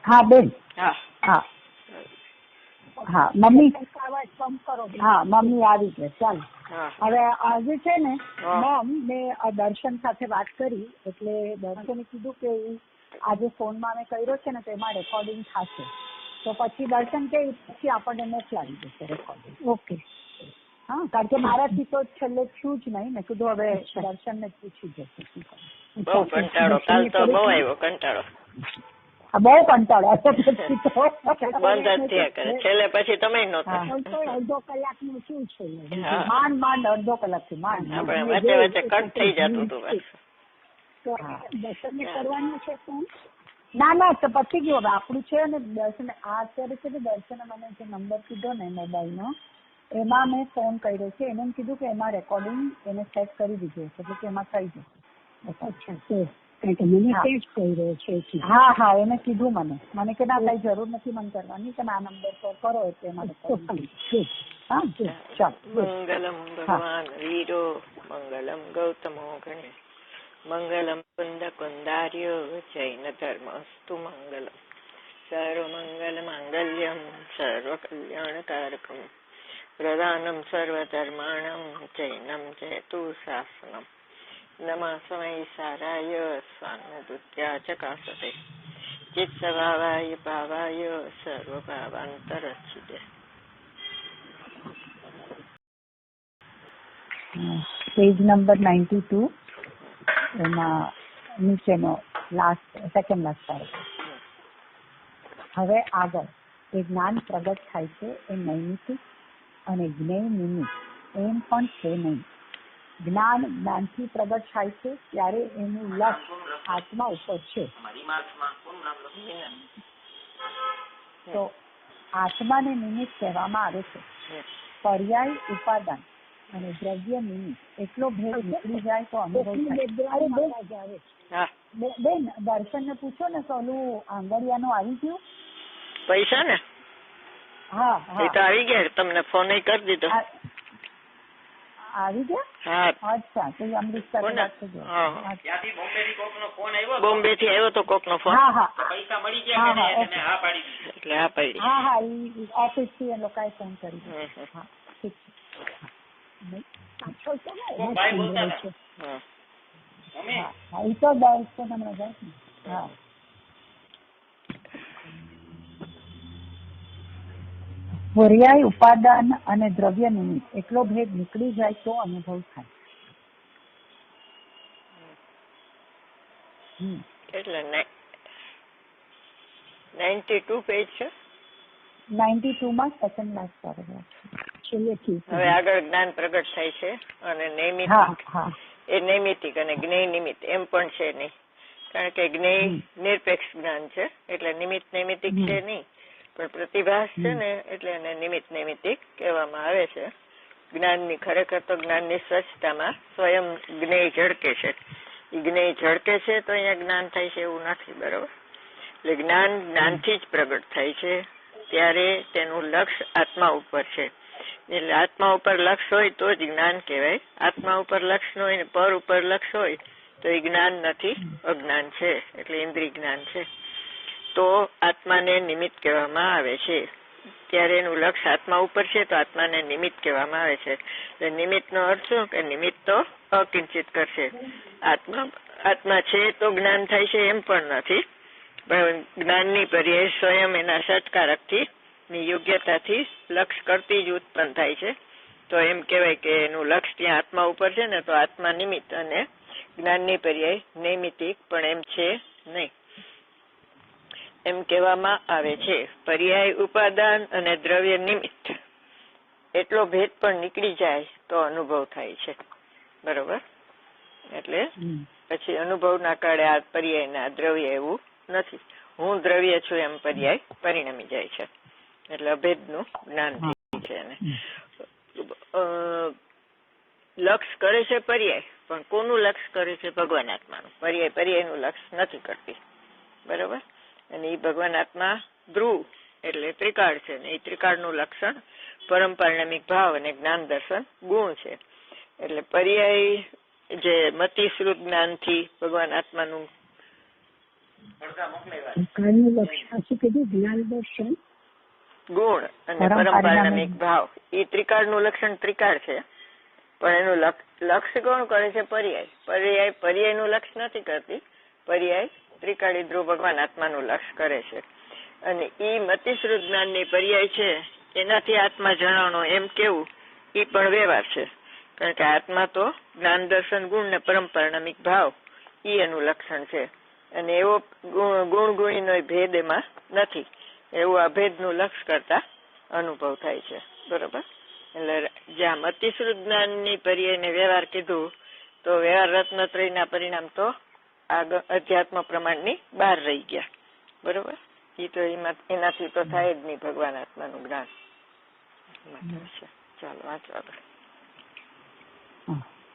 હા બેન. હા હા હા મમ્મી. હા મમ્મી આવી ગયા. ચાલો હવે આજે છે ને મેમ મેં દર્શન સાથે વાત કરી એટલે દર્શને કીધું કે આજે ફોનમાં મેં કર્યો છે ને તો એમાં રેકોર્ડિંગ થશે તો પછી દર્શન કે પછી આપણને મોકલાવી દેશે રેકોર્ડિંગ. ઓકે. હા કારણ કે મારાથી તો છેલ્લે થયું જ નહીં. મેં કીધું હવે દર્શનને પૂછી જશે શું કરે. બહુ કંટાળો કાલ તો બહુ આવ્યો કંટાળો. બહુ કંટાળો બંધ જ થયા કરે છેલ્લે પછી તમે નહોતા. અડધો કલાકનું શું છે માંડ અડધો કલાકથી માંડ આપણે વચ્ચે વચ્ચે કટ થઈ જતું હતું. તો દર્શનને કરવાનું છે ફોન? ના ના તો પછી ગયો હવે આપણું છે ને દર્શન આ અત્યારે છે ને દર્શને મને જે નંબર કીધો ને મોબાઈલનો એમાં મેં ફોન કર્યો છે. એને કીધું કે એમાં રેકોર્ડિંગ એને સેટ કરી દીધું છે એટલે કે એમાં થઈ જશે. અચ્છા કારણ કે મને સેટ કર્યો છે. હા હા એને કીધું મને કે ના કઈ જરૂર નથી મને કરવાની તમે આ નંબર પર કરો એટલે એમાં હા ચાલો. મંગલમ ભગવાન વીરો મંગલમ ગૌતમો ગણેશ મંગલમ કુંદ કુંદાર્ય જૈન ધર્મસ્તુ મંગલમ સર્વ મંગલ માંગલ્યમ સર્વ કલ્યાણકારકમ પ્રધાનમ સર્વ ધર્માણમ જૈનમ જયતુ શાસનમ નમઃ સમય સારાય સ્વાનુભૂત્યા ચકાસતે ચિત્ત સ્વભાવાય ભાવાય સર્વ ભાવાંતરચ્છિદે. પેજ નંબર 92 એમાં નીચેનો સેકન્ડ લાસ્ટ પેરેગ્રાફ. હવે આગળ એ જ્ઞાન પ્રગટ થાય છે એ નૈમિતિક અને જ્ઞેય નિમિત્ત એમ પણ છે નહીં. જ્ઞાનથી પ્રગટ થાય છે ત્યારે એનું લક્ષ આત્મા ઉપર છે. તો આત્માને નિમિત્ત કહેવામાં આવે છે. પર્યાય ઉપાદાન અને દ્રવ્ય નિમિત્ત એટલો ભેદ નીકળી જાય તો અનુભવ થાય. બેન દર્શન ને પૂછો ને તો ઓલું આંગળિયાનું આવી ગયું પૈસા ને? હા એ તો આવી ગયા. તમને ફોન કરી દીધો. આવી ગયા? હા અચ્છા તો અમૃતસર બોમ્બે થી આવ્યો તો કોક નો ફોન. હા હા પૈસા મળી ગયા એટલે હા પાડી. હા હા ઓફિસ થી એ લોકોએ ફોન કરી દીધો. હા ઠીક છે. પર્યાય ઉપાદાન અને દ્રવ્ય નિમિત્ત એટલો ભેદ નીકળી જાય તો અનુભવ થાય. એટલે 92 પેજ છે. 92 માં સેકન્ડ લાસ્ટ પેરેગ્રાફ. હવે આગળ જ્ઞાન પ્રગટ થાય છે અને નૈમિતિક એ નૈમિતિક અને જ્ઞેય નિમિત્ત એમ પણ છે નહીં. કારણ કે જ્ઞેય નિરપેક્ષ જ્ઞાન છે એટલે નિમિત્ત નૈમિતિક છે નહીં પણ પ્રતિભાસ છે ને એટલે એને નિમિત્ત નૈમિતિક કહેવામાં આવે છે. જ્ઞાનની ખરેખર તો જ્ઞાનની સ્વચ્છતામાં સ્વયં જ્ઞેય ઝળકે છે. એ જ્ઞેય ઝળકે છે તો અહીંયા જ્ઞાન થાય છે એવું નથી. બરોબર. એટલે જ્ઞાનથી જ પ્રગટ થાય છે ત્યારે તેનું લક્ષ આત્મા ઉપર છે. એટલે આત્મા ઉપર લક્ષ હોય તો જ જ્ઞાન કહેવાય. આત્મા ઉપર લક્ષ ન હોય ને પર ઉપર લક્ષ હોય તો એ જ્ઞાન નથી અજ્ઞાન છે. એટલે ઇન્દ્રિય જ્ઞાન છે. તો આત્માને નિમિત્ત કહેવામાં આવે છે. ત્યારે એનું લક્ષ આત્મા ઉપર છે તો આત્માને નિમિત્ત કહેવામાં આવે છે. એટલે નિમિત્ત નો અર્થ શું કે નિમિત્ત તો અકિંચિત કરશે. આત્મા છે તો જ્ઞાન થાય છે એમ પણ નથી. પણ જ્ઞાનની પર્યાય સ્વયં એના ષટકારકથી ની યોગ્યતાથી લક્ષ કરતી જ ઉત્પન્ન થાય છે. તો એમ કહેવાય કે એનું લક્ષ ત્યાં આત્મા ઉપર છે ને તો આત્મા નિમિત્ત અને જ્ઞાનની પર્યાય નૈમિતિક પણ એમ છે નહીં એમ કહેવામાં આવે છે. પર્યાય ઉપાદાન અને દ્રવ્ય નિમિત્ત એટલો ભેદ પણ નીકળી જાય તો અનુભવ થાય છે. બરોબર. એટલે પછી અનુભવના કાળે આ પર્યાય ના દ્રવ્ય એવું નથી. હું દ્રવ્ય છું એમ પર્યાય પરિણમી જાય છે. એટલે અભેદનું જ્ઞાન થાય છે. લક્ષ કરે છે પર્યાય પણ કોનું લક્ષ કરે છે? ભગવાન આત્માનું. પર્યાયનું લક્ષ નથી કરતી. બરોબર. અને એ ભગવાન આત્મા ધ્રુવ એટલે ત્રિકાળ છે ને એ ત્રિકાળનું લક્ષણ પરમ પરિણામિક ભાવ અને જ્ઞાન દર્શન ગુણ છે. એટલે પર્યાય જે મતિશ્રુત જ્ઞાનથી ભગવાન આત્માનું ત્રિકાળનું લક્ષણ શું કીધું? જ્ઞાન, દર્શન, ગુણ અને પરંપરામિક ભાવ. એ ત્રિકાળનું લક્ષણ ત્રિકાળ છે, પણ એનું લક્ષ્ય કોણ કરે છે? પર્યાય. પર્યાયનું લક્ષ્ય નથી કરતી. પર્યાય ત્રિકાળી ધ્રુવ ભગવાન આત્માનું લક્ષ્ય કરે છે. અને ઈ મતિશ્રુત જ્ઞાનની પર્યાય છે, એનાથી આત્મા જણાવવાનો એમ કેવું, એ પણ વ્યવહાર છે. કારણ કે આત્મા તો જ્ઞાન, દર્શન, ગુણ ને પરંપરામિક ભાવ એ એનું લક્ષણ છે. અને એવો ગુણ ગુણીનો ભેદ એમાં નથી. એવું અભેદનું લક્ષ કરતા અનુભવ થાય છે. બરોબર? એટલે જ્યાં મતિશ્રુત જ્ઞાનની પર્યાયને વ્યવહાર કીધું, તો વ્યવહાર રત્નત્રયના પરિણામ તો અધ્યાત્મ પ્રમાણની બહાર રહી ગયા. બરોબર? એ તો એનાથી તો થાય જ નહીં ભગવાન આત્માનું જ્ઞાન. ચાલો વાંચો આગળ.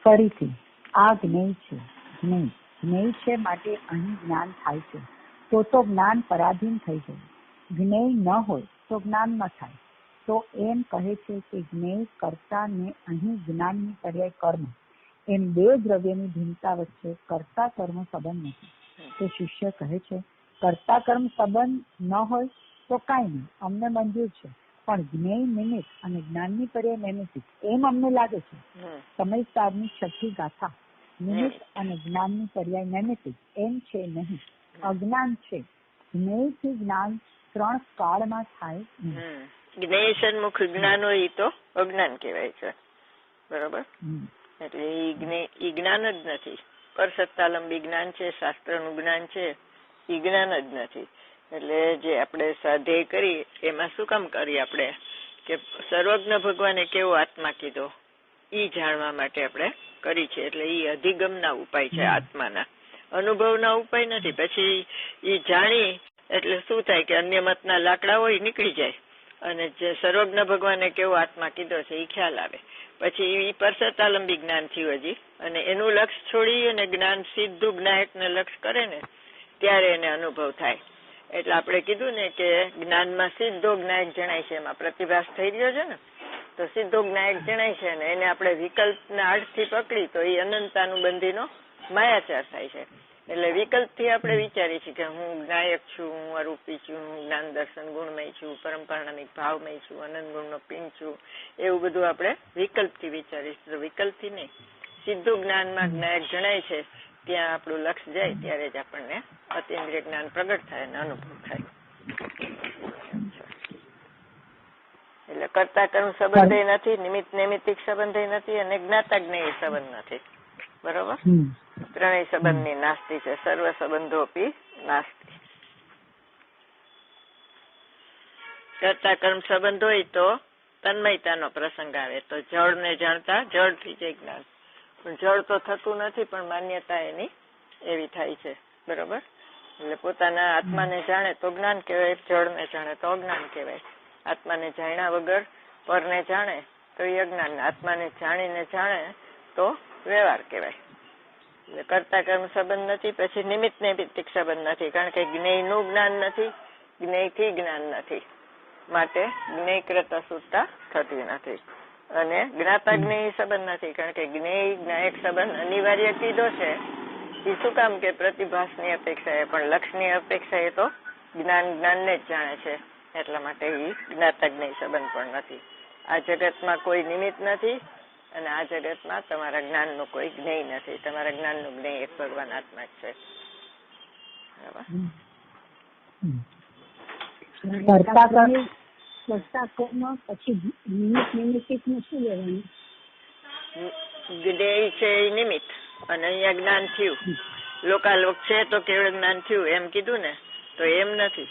ફરીથી આ જ્ઞેય છે. જ્ઞેય છે માટે અહીં જ્ઞાન થાય છે. તો જ્ઞાન પરાધીન થઈ જાય. જ્ઞેય ન હોય તો જ્ઞાન ન થાય. તો એમ કહે છે કે જ્ઞેય કર્તા ને અહીં જ્ઞાનની પર્યાય કર્મ. એમ બે દ્રવ્યની ભિન્નતા વચ્ચે કર્તા કર્મ સંબંધ નથી. તો શિષ્ય કહે છે, કર્તા કર્મ સંબંધ ન હોય તો કાંઈ નહીં, અમને મંજૂર છે. પણ જ્ઞેય નિમિત્ત અને જ્ઞાનની પર્યાય નૈમિત્તિક એમ અમને લાગે છે. સમયસારની છઠ્ઠી ગાથા નિમિત્ત અને જ્ઞાનની પર્યાય નૈમિત્તિક એમ છે નહીં. અજ્ઞાન છે. જ્ઞેયથી જ્ઞાન 3 કાળમાં થાય. જ્ઞેય સન્મુખ જ્ઞાન હોય એ તો અજ્ઞાન કહેવાય છે. બરોબર? એટલે એ જ્ઞાન જ નથી. પરસત્તાલંબી જ્ઞાન છે, શાસ્ત્રનું જ્ઞાન છે, એ જ્ઞાન જ નથી. એટલે જે આપણે સ્વાધ્યાય કરી એમાં શું કામ કરીએ આપણે કે સર્વજ્ઞ ભગવાને કેવો આત્મા કીધો એ જાણવા માટે આપણે કરી છે. એટલે એ અધિગમના ઉપાય છે, આત્માના અનુભવના ઉપાય નથી. પછી એ જાણી એટલે શું થાય કે અન્ય મતના લાકડા હોય નીકળી જાય અને જે સર્વજ્ઞ ભગવાને કેવો આત્મા કીધો છે એ ખ્યાલ આવે. પછી એ પરસતાલંબી જ્ઞાન થયું હજી, અને એનું લક્ષ્ય છોડી અને જ્ઞાન સીધું જ્ઞાયકને લક્ષ્ય કરે ને ત્યારે એને અનુભવ થાય. એટલે આપણે કીધું ને કે જ્ઞાનમાં સીધો જ્ઞાયક જણાય છે. એમાં પ્રતિભાસ થઈ રહ્યો છે ને, તો સીધો જ્ઞાયક જણાય છે ને એને આપણે વિકલ્પના આડથી પકડી તો એ અનંતાનુબંધીનો માયાચાર થાય છે. એટલે વિકલ્પથી આપણે વિચારીએ છીએ કે હું જ્ઞાયક છું, હું અરૂપી છું, હું જ્ઞાન દર્શન ગુણમય છું, પરંપરામિક ભાવમય છું, અનંત ગુણનો પિંડ છું, એવું બધું આપણે વિકલ્પથી વિચારીશું. તો વિકલ્પથી નહીં, સીધું જ્ઞાનમાં જ્ઞાયક જણાય છે ત્યાં આપણું લક્ષ્ય જાય ત્યારે જ આપણને અતિન્દ્રિય જ્ઞાન પ્રગટ થાય અને અનુભવ થાય. એટલે કર્તા કર્મ સંબંધે નથી, નિમિત્ત નૈમિત્તિક સંબંધે નથી, અને જ્ઞાતા જ્ઞેય સંબંધ નથી. બરોબર? ત્રણેય સંબંધની નાસ્તી છે. સર્વ સંબંધો અપી નાસ્તી. કર્તા કર્મ સંબંધ હોય તો તન્મયતાનો પ્રસંગ આવે. તો જળને જાણતા જળથી જ જ્ઞાન. પણ જળ તો થતું નથી, પણ માન્યતા એની એવી થાય છે. બરોબર? એટલે પોતાના આત્માને જાણે તો જ્ઞાન કહેવાય, જળને જાણે તો અજ્ઞાન કહેવાય. આત્માને જાણ્યા વગર પરને જાણે તો એ અજ્ઞાન. આત્માને જાણીને જાણે તો વ્યવહાર કહેવાય. એટલે કર્તા કર્મ સંબંધ નથી. પછી નિમિત્ત નૈમિત્તિક સંબંધ નથી, કારણ કે જ્ઞેયનું જ્ઞાન નથી, જ્ઞેયથી જ્ઞાન નથી, માટે જ્ઞેયકૃત અશુદ્ધતા થતી નથી. અને જ્ઞાતા જ્ઞેય સંબંધ નથી, કારણ કે જ્ઞેય જ્ઞાયક સંબંધ અનિવાર્ય કીધો છે. એ શું કામ કે પ્રતિભાસની અપેક્ષાએ, પણ લક્ષ્યની અપેક્ષાએ તો જ્ઞાનને જ જાણે છે. એટલા માટે એ જ્ઞાતા જ્ઞેય સંબંધ પણ નથી. આ જગતમાં કોઈ નિમિત્ત નથી, અને આ જગતમાં તમારા જ્ઞાનનું કોઈ જ્ઞેય નથી. તમારા જ્ઞાનનું જ્ઞેય એક ભગવાન આત્મા જ છે. જ્ઞેય છે એ નિમિત્ત, અને અહીંયા જ્ઞાન થયું. લોકાલોક છે તો કેવળ જ્ઞાન થયું એમ કીધું ને, તો એમ નથી.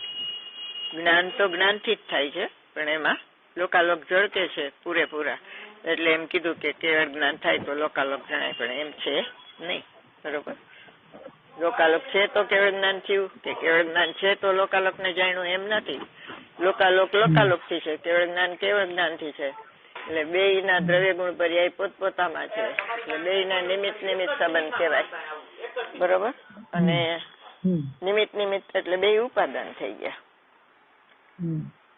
જ્ઞાન તો જ્ઞાનથી જ થાય છે, પણ એમાં લોકાલોક ઝળકે છે પૂરેપૂરા. એટલે એમ કીધું કે કેવળ જ્ઞાન થાય તો લોકાલોક જણાય, પણ એમ છે નહીં. બરોબર? લોકાલોક છે તો કેવળ જ્ઞાન થયું, કે કેવળ જ્ઞાન છે તો લોકાલોક ને જાણ્યું, એમ નથી. લોકાલોક લોકાલોક થી છે, કેવળ જ્ઞાન થી છે. એટલે બે ના દ્રવ્ય ગુણ પર્યાય પોતપોતામાં છે. એટલે બે ના નિમિત્ત સંબંધ કહેવાય. બરોબર? અને નિમિત્ત એટલે બે ઉપાદાન થઈ ગયા.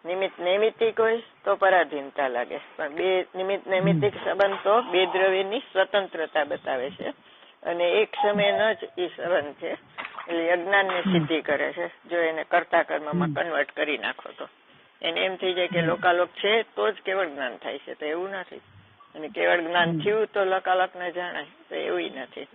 નિમિત્ત નૈમિત્તિક હોય તો પરાધીનતા લાગે, પણ બે નિમિત્ત નૈમિત્તિક સંબંધ તો બે દ્રવ્યની સ્વતંત્રતા બતાવે છે, અને એક સમયનો જ એ સંબંધ છે. એટલે અજ્ઞાન ની સિદ્ધિ કરે છે. જો એને કર્તા કર્મમાં કન્વર્ટ કરી નાખો તો એને એમ થઈ જાય કે લોકાલોક છે તો જ કેવળ જ્ઞાન થાય છે, તો એવું નથી. અને કેવળ જ્ઞાન થયું તો લોકાલોક ને જાણાય, તો એવું નથી.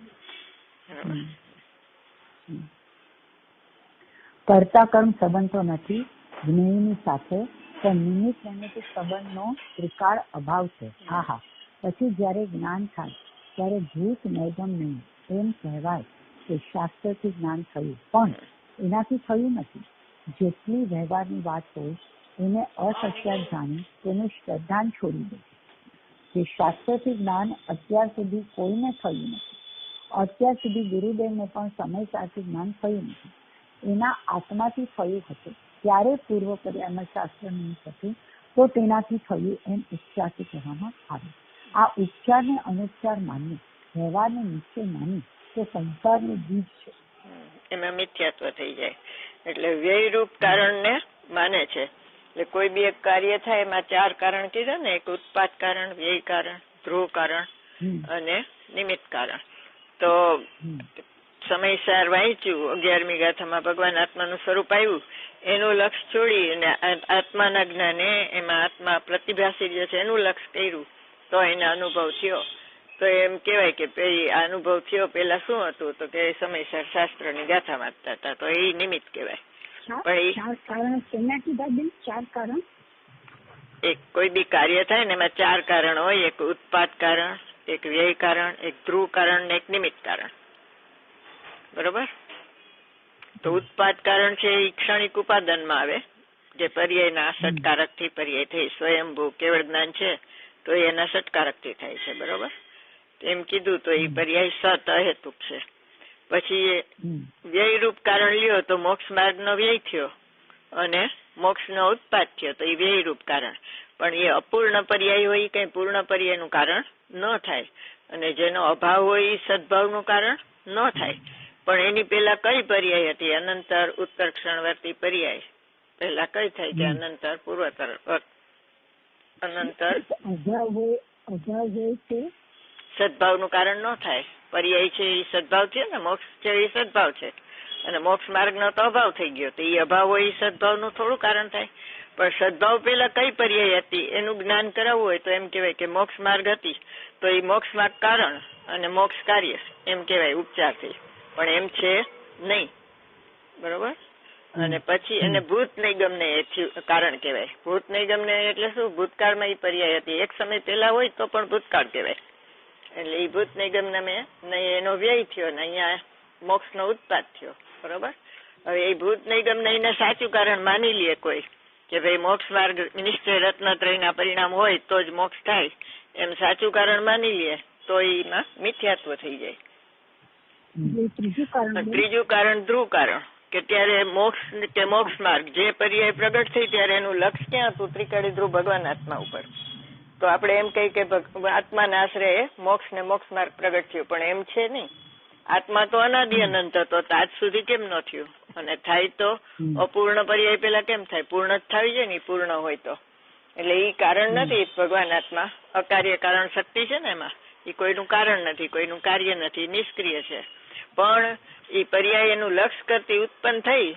કર્તા કર્મ સંબંધ તો નથી જ્ઞેયની સાથે, પણ નિમિત્ત નૈમિત્તિક સંબંધનો ત્રિકાળ અભાવ છે. આહા, પછી જયારે જ્ઞાન થાય ત્યારે ભૂત નૈગમ નહીં એમ કહેવાય કે શાસ્ત્રથી જ્ઞાન થયું, પણ એનાથી થયું નથી. જેટલી વ્યવહારની વાત હોય એને અસત્યાર જાણી તેનું શ્રદ્ધાન છોડી દે. જે શાસ્ત્રથી જ્ઞાન અત્યાર સુધી કોઈને થયું નથી, અત્યાર સુધી ગુરુદેવને પણ સમય સાથે જ્ઞાન થયું નથી, એના આત્માથી થયું હતું. ત્યારે પૂર્વ પર્યાયમાં શાસ્ત્ર નહીં થતું તો તેનાથી થયું એમ ઉપચારથી કહેવામાં આવે. આ ઉપચારને અનુપચાર માની, વ્યવહારને નિશ્ચય માની તો સંસારનું બીજ છે. એમાં મિથ્યાત્વ થઈ જાય. એટલે વ્યયરૂપ કારણને માને છે. એટલે કોઈ બી એક કાર્ય થાય એમાં 4 કારણ કીધા ને, એક ઉત્પાદ કારણ, વ્યય કારણ, ધ્રુવ કારણ અને નિમિત્ત કારણ. તો સમયસર વાંચ્યું 11મી ગાથામાં ભગવાન આત્માનું સ્વરૂપ આવ્યું, એનું લક્ષ છોડી અને આત્માના જ્ઞાને એમાં આત્મા પ્રતિભાસી જે છે એનું લક્ષ કર્યું તો એને અનુભવ થયો. તો એમ કેવાય કે આ અનુભવ થયો પેલા શું હતું, તો કે સમયસર શાસ્ત્રની ગાથા વાંચતા હતા, તો એ નિમિત્ત કહેવાય. પણ એક કોઈ બી કાર્ય થાય ને એમાં 4 કારણ હોય, એક ઉત્પાદ કારણ, એક વ્યય કારણ, એક ધ્રુવ કારણ ને એક નિમિત્ત કારણ. બરોબર? તો ઉત્પાદ કારણ છે એ ક્ષણિક ઉપાદાનમાં આવે, જે પર્યાયના ષટકારક થી પર્યાય થઈ. સ્વયંભૂ કેવળ જ્ઞાન છે તો એના ષટકારક થી થાય છે. બરોબર? એમ કીધું તો એ પર્યાય સત અહેતુક છે. પછી વ્યયરૂપ કારણ લ્યો તો મોક્ષ માર્ગ નો વ્યય થયો અને મોક્ષ નો ઉત્પાદ થયો, તો એ વ્યયરૂપ કારણ. પણ એ અપૂર્ણ પર્યાય હોય, કઈ પૂર્ણ પર્યાય નું કારણ ન થાય. અને જેનો અભાવ હોય એ સદભાવનું કારણ ન થાય. પણ એની પેલા કઈ પર્યાય હતી? અનંતર ઉત્તર ક્ષણવર્તી પર્યાય. પેલા કઈ થાય કે અનંતર પૂર્વતર અનંતર સદભાવનું કારણ ન થાય. પર્યાય છે એ સદભાવ છે ને, મોક્ષ છે એ સદભાવ છે, અને મોક્ષ માર્ગ નો તો અભાવ થઈ ગયો, તો એ અભાવ હોય એ સદભાવ નું થોડું કારણ થાય. પણ સદભાવ પેલા કઈ પર્યાય હતી એનું જ્ઞાન કરાવવું હોય તો એમ કેવાય કે મોક્ષ માર્ગ હતી, તો એ મોક્ષ માર્ગ કારણ અને મોક્ષ કાર્ય એમ કેવાય ઉપચારથી. પણ એમ છે નહીં. બરોબર? અને પછી એને ભૂત નિગમ ને કારણ કહેવાય. ભૂત નિગમ ને એટલે શું? ભૂતકાળમાં એ પર્યાય હતી, એક સમય પેલા હોય તો પણ ભૂતકાળ કહેવાય. એટલે એ ભૂત નિગમ ને એનો વ્યય થયો ને અહીંયા મોક્ષ નો ઉત્પાદ થયો. બરોબર? હવે એ ભૂત નિગમ ને એને સાચું કારણ માની લે કોઈ કે ભાઈ મોક્ષ માર્ગ નિશ્ચય રત્નત્રયના પરિણામ હોય તો જ મોક્ષ થાય, એમ સાચું કારણ માની લે તો એમાં મિથ્યાત્વ થઈ જાય. ત્રીજું કારણ ધ્રુવ કારણ, કે ત્યારે મોક્ષ માર્ગ જે પર્યાય પ્રગટ થઈ ત્યારે એનું લક્ષ ક્યાં હતું? ત્રિકાળી ધ્રુવ ભગવાન આત્મા ઉપર. તો આપણે એમ કહી કે આત્માના આશ્રય મોક્ષ ને મોક્ષ માર્ગ પ્રગટ થયો, પણ એમ છે નહીં. આત્મા તો અનાદિ અનંત હતો, તો આજ સુધી કેમ ન થયું? અને થાય તો અપૂર્ણ પર્યાય પેલા કેમ થાય? પૂર્ણ જ થવી જોઈએ ને, પૂર્ણ હોય તો. એટલે એ કારણ નથી. ભગવાન આત્મા અકાર્ય કારણ શક્તિ છે ને, એમાં એ કોઈનું કારણ નથી, કોઈનું કાર્ય નથી, નિષ્ક્રિય છે. પણ એ પર્યાય એનું લક્ષ કરતી ઉત્પન્ન થઈ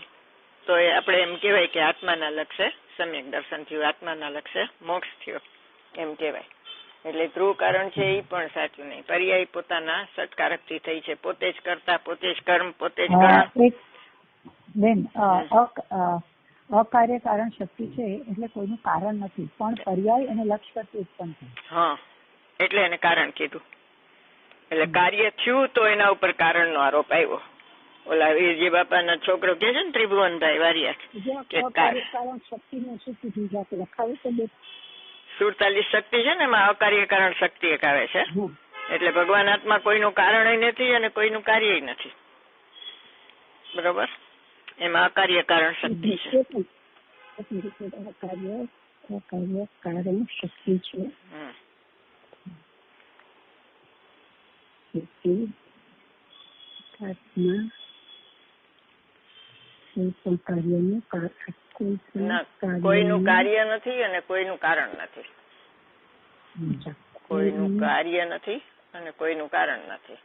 તો એ આપણે એમ કેવાય કે આત્માના લક્ષે સમ્યક દર્શન થયું, આત્માના લક્ષે મોક્ષ થયો એમ કેવાય. એટલે ધ્રુવ કારણ છે એ પણ સાચું નહીં. પર્યાય પોતાના સત્કારક થી થઈ છે, પોતે જ કરતા, પોતે જ કર્મ, પોતે જ ગણ. બેન, અકાર્ય કારણ શક્તિ છે એટલે કોઈનું કારણ નથી, પણ પર્યાય અને લક્ષ કરતી ઉત્પન્ન થાય. હા, એટલે એને કારણ કીધું. એટલે કાર્ય થયું તો એના ઉપર કારણ નો આરોપ આવ્યો. ઓલા વીરજી બાપાના છોકરો કે છે ને, ત્રિભુવનભાઈ વારિયા, 47 શક્તિ છે ને, એમાં અકાર્ય કારણ શક્તિ એક આવે છે. એટલે ભગવાન આત્મા કોઈનું કારણ નથી અને કોઈનું કાર્ય નથી. બરોબર? એમાં અકાર્ય કારણ શક્તિ છે. કારણ શક્તિ છે. કોઈનું કાર્ય નથી અને કોઈનું કારણ નથી. કોઈનું કાર્ય નથી અને કોઈનું કારણ નથી.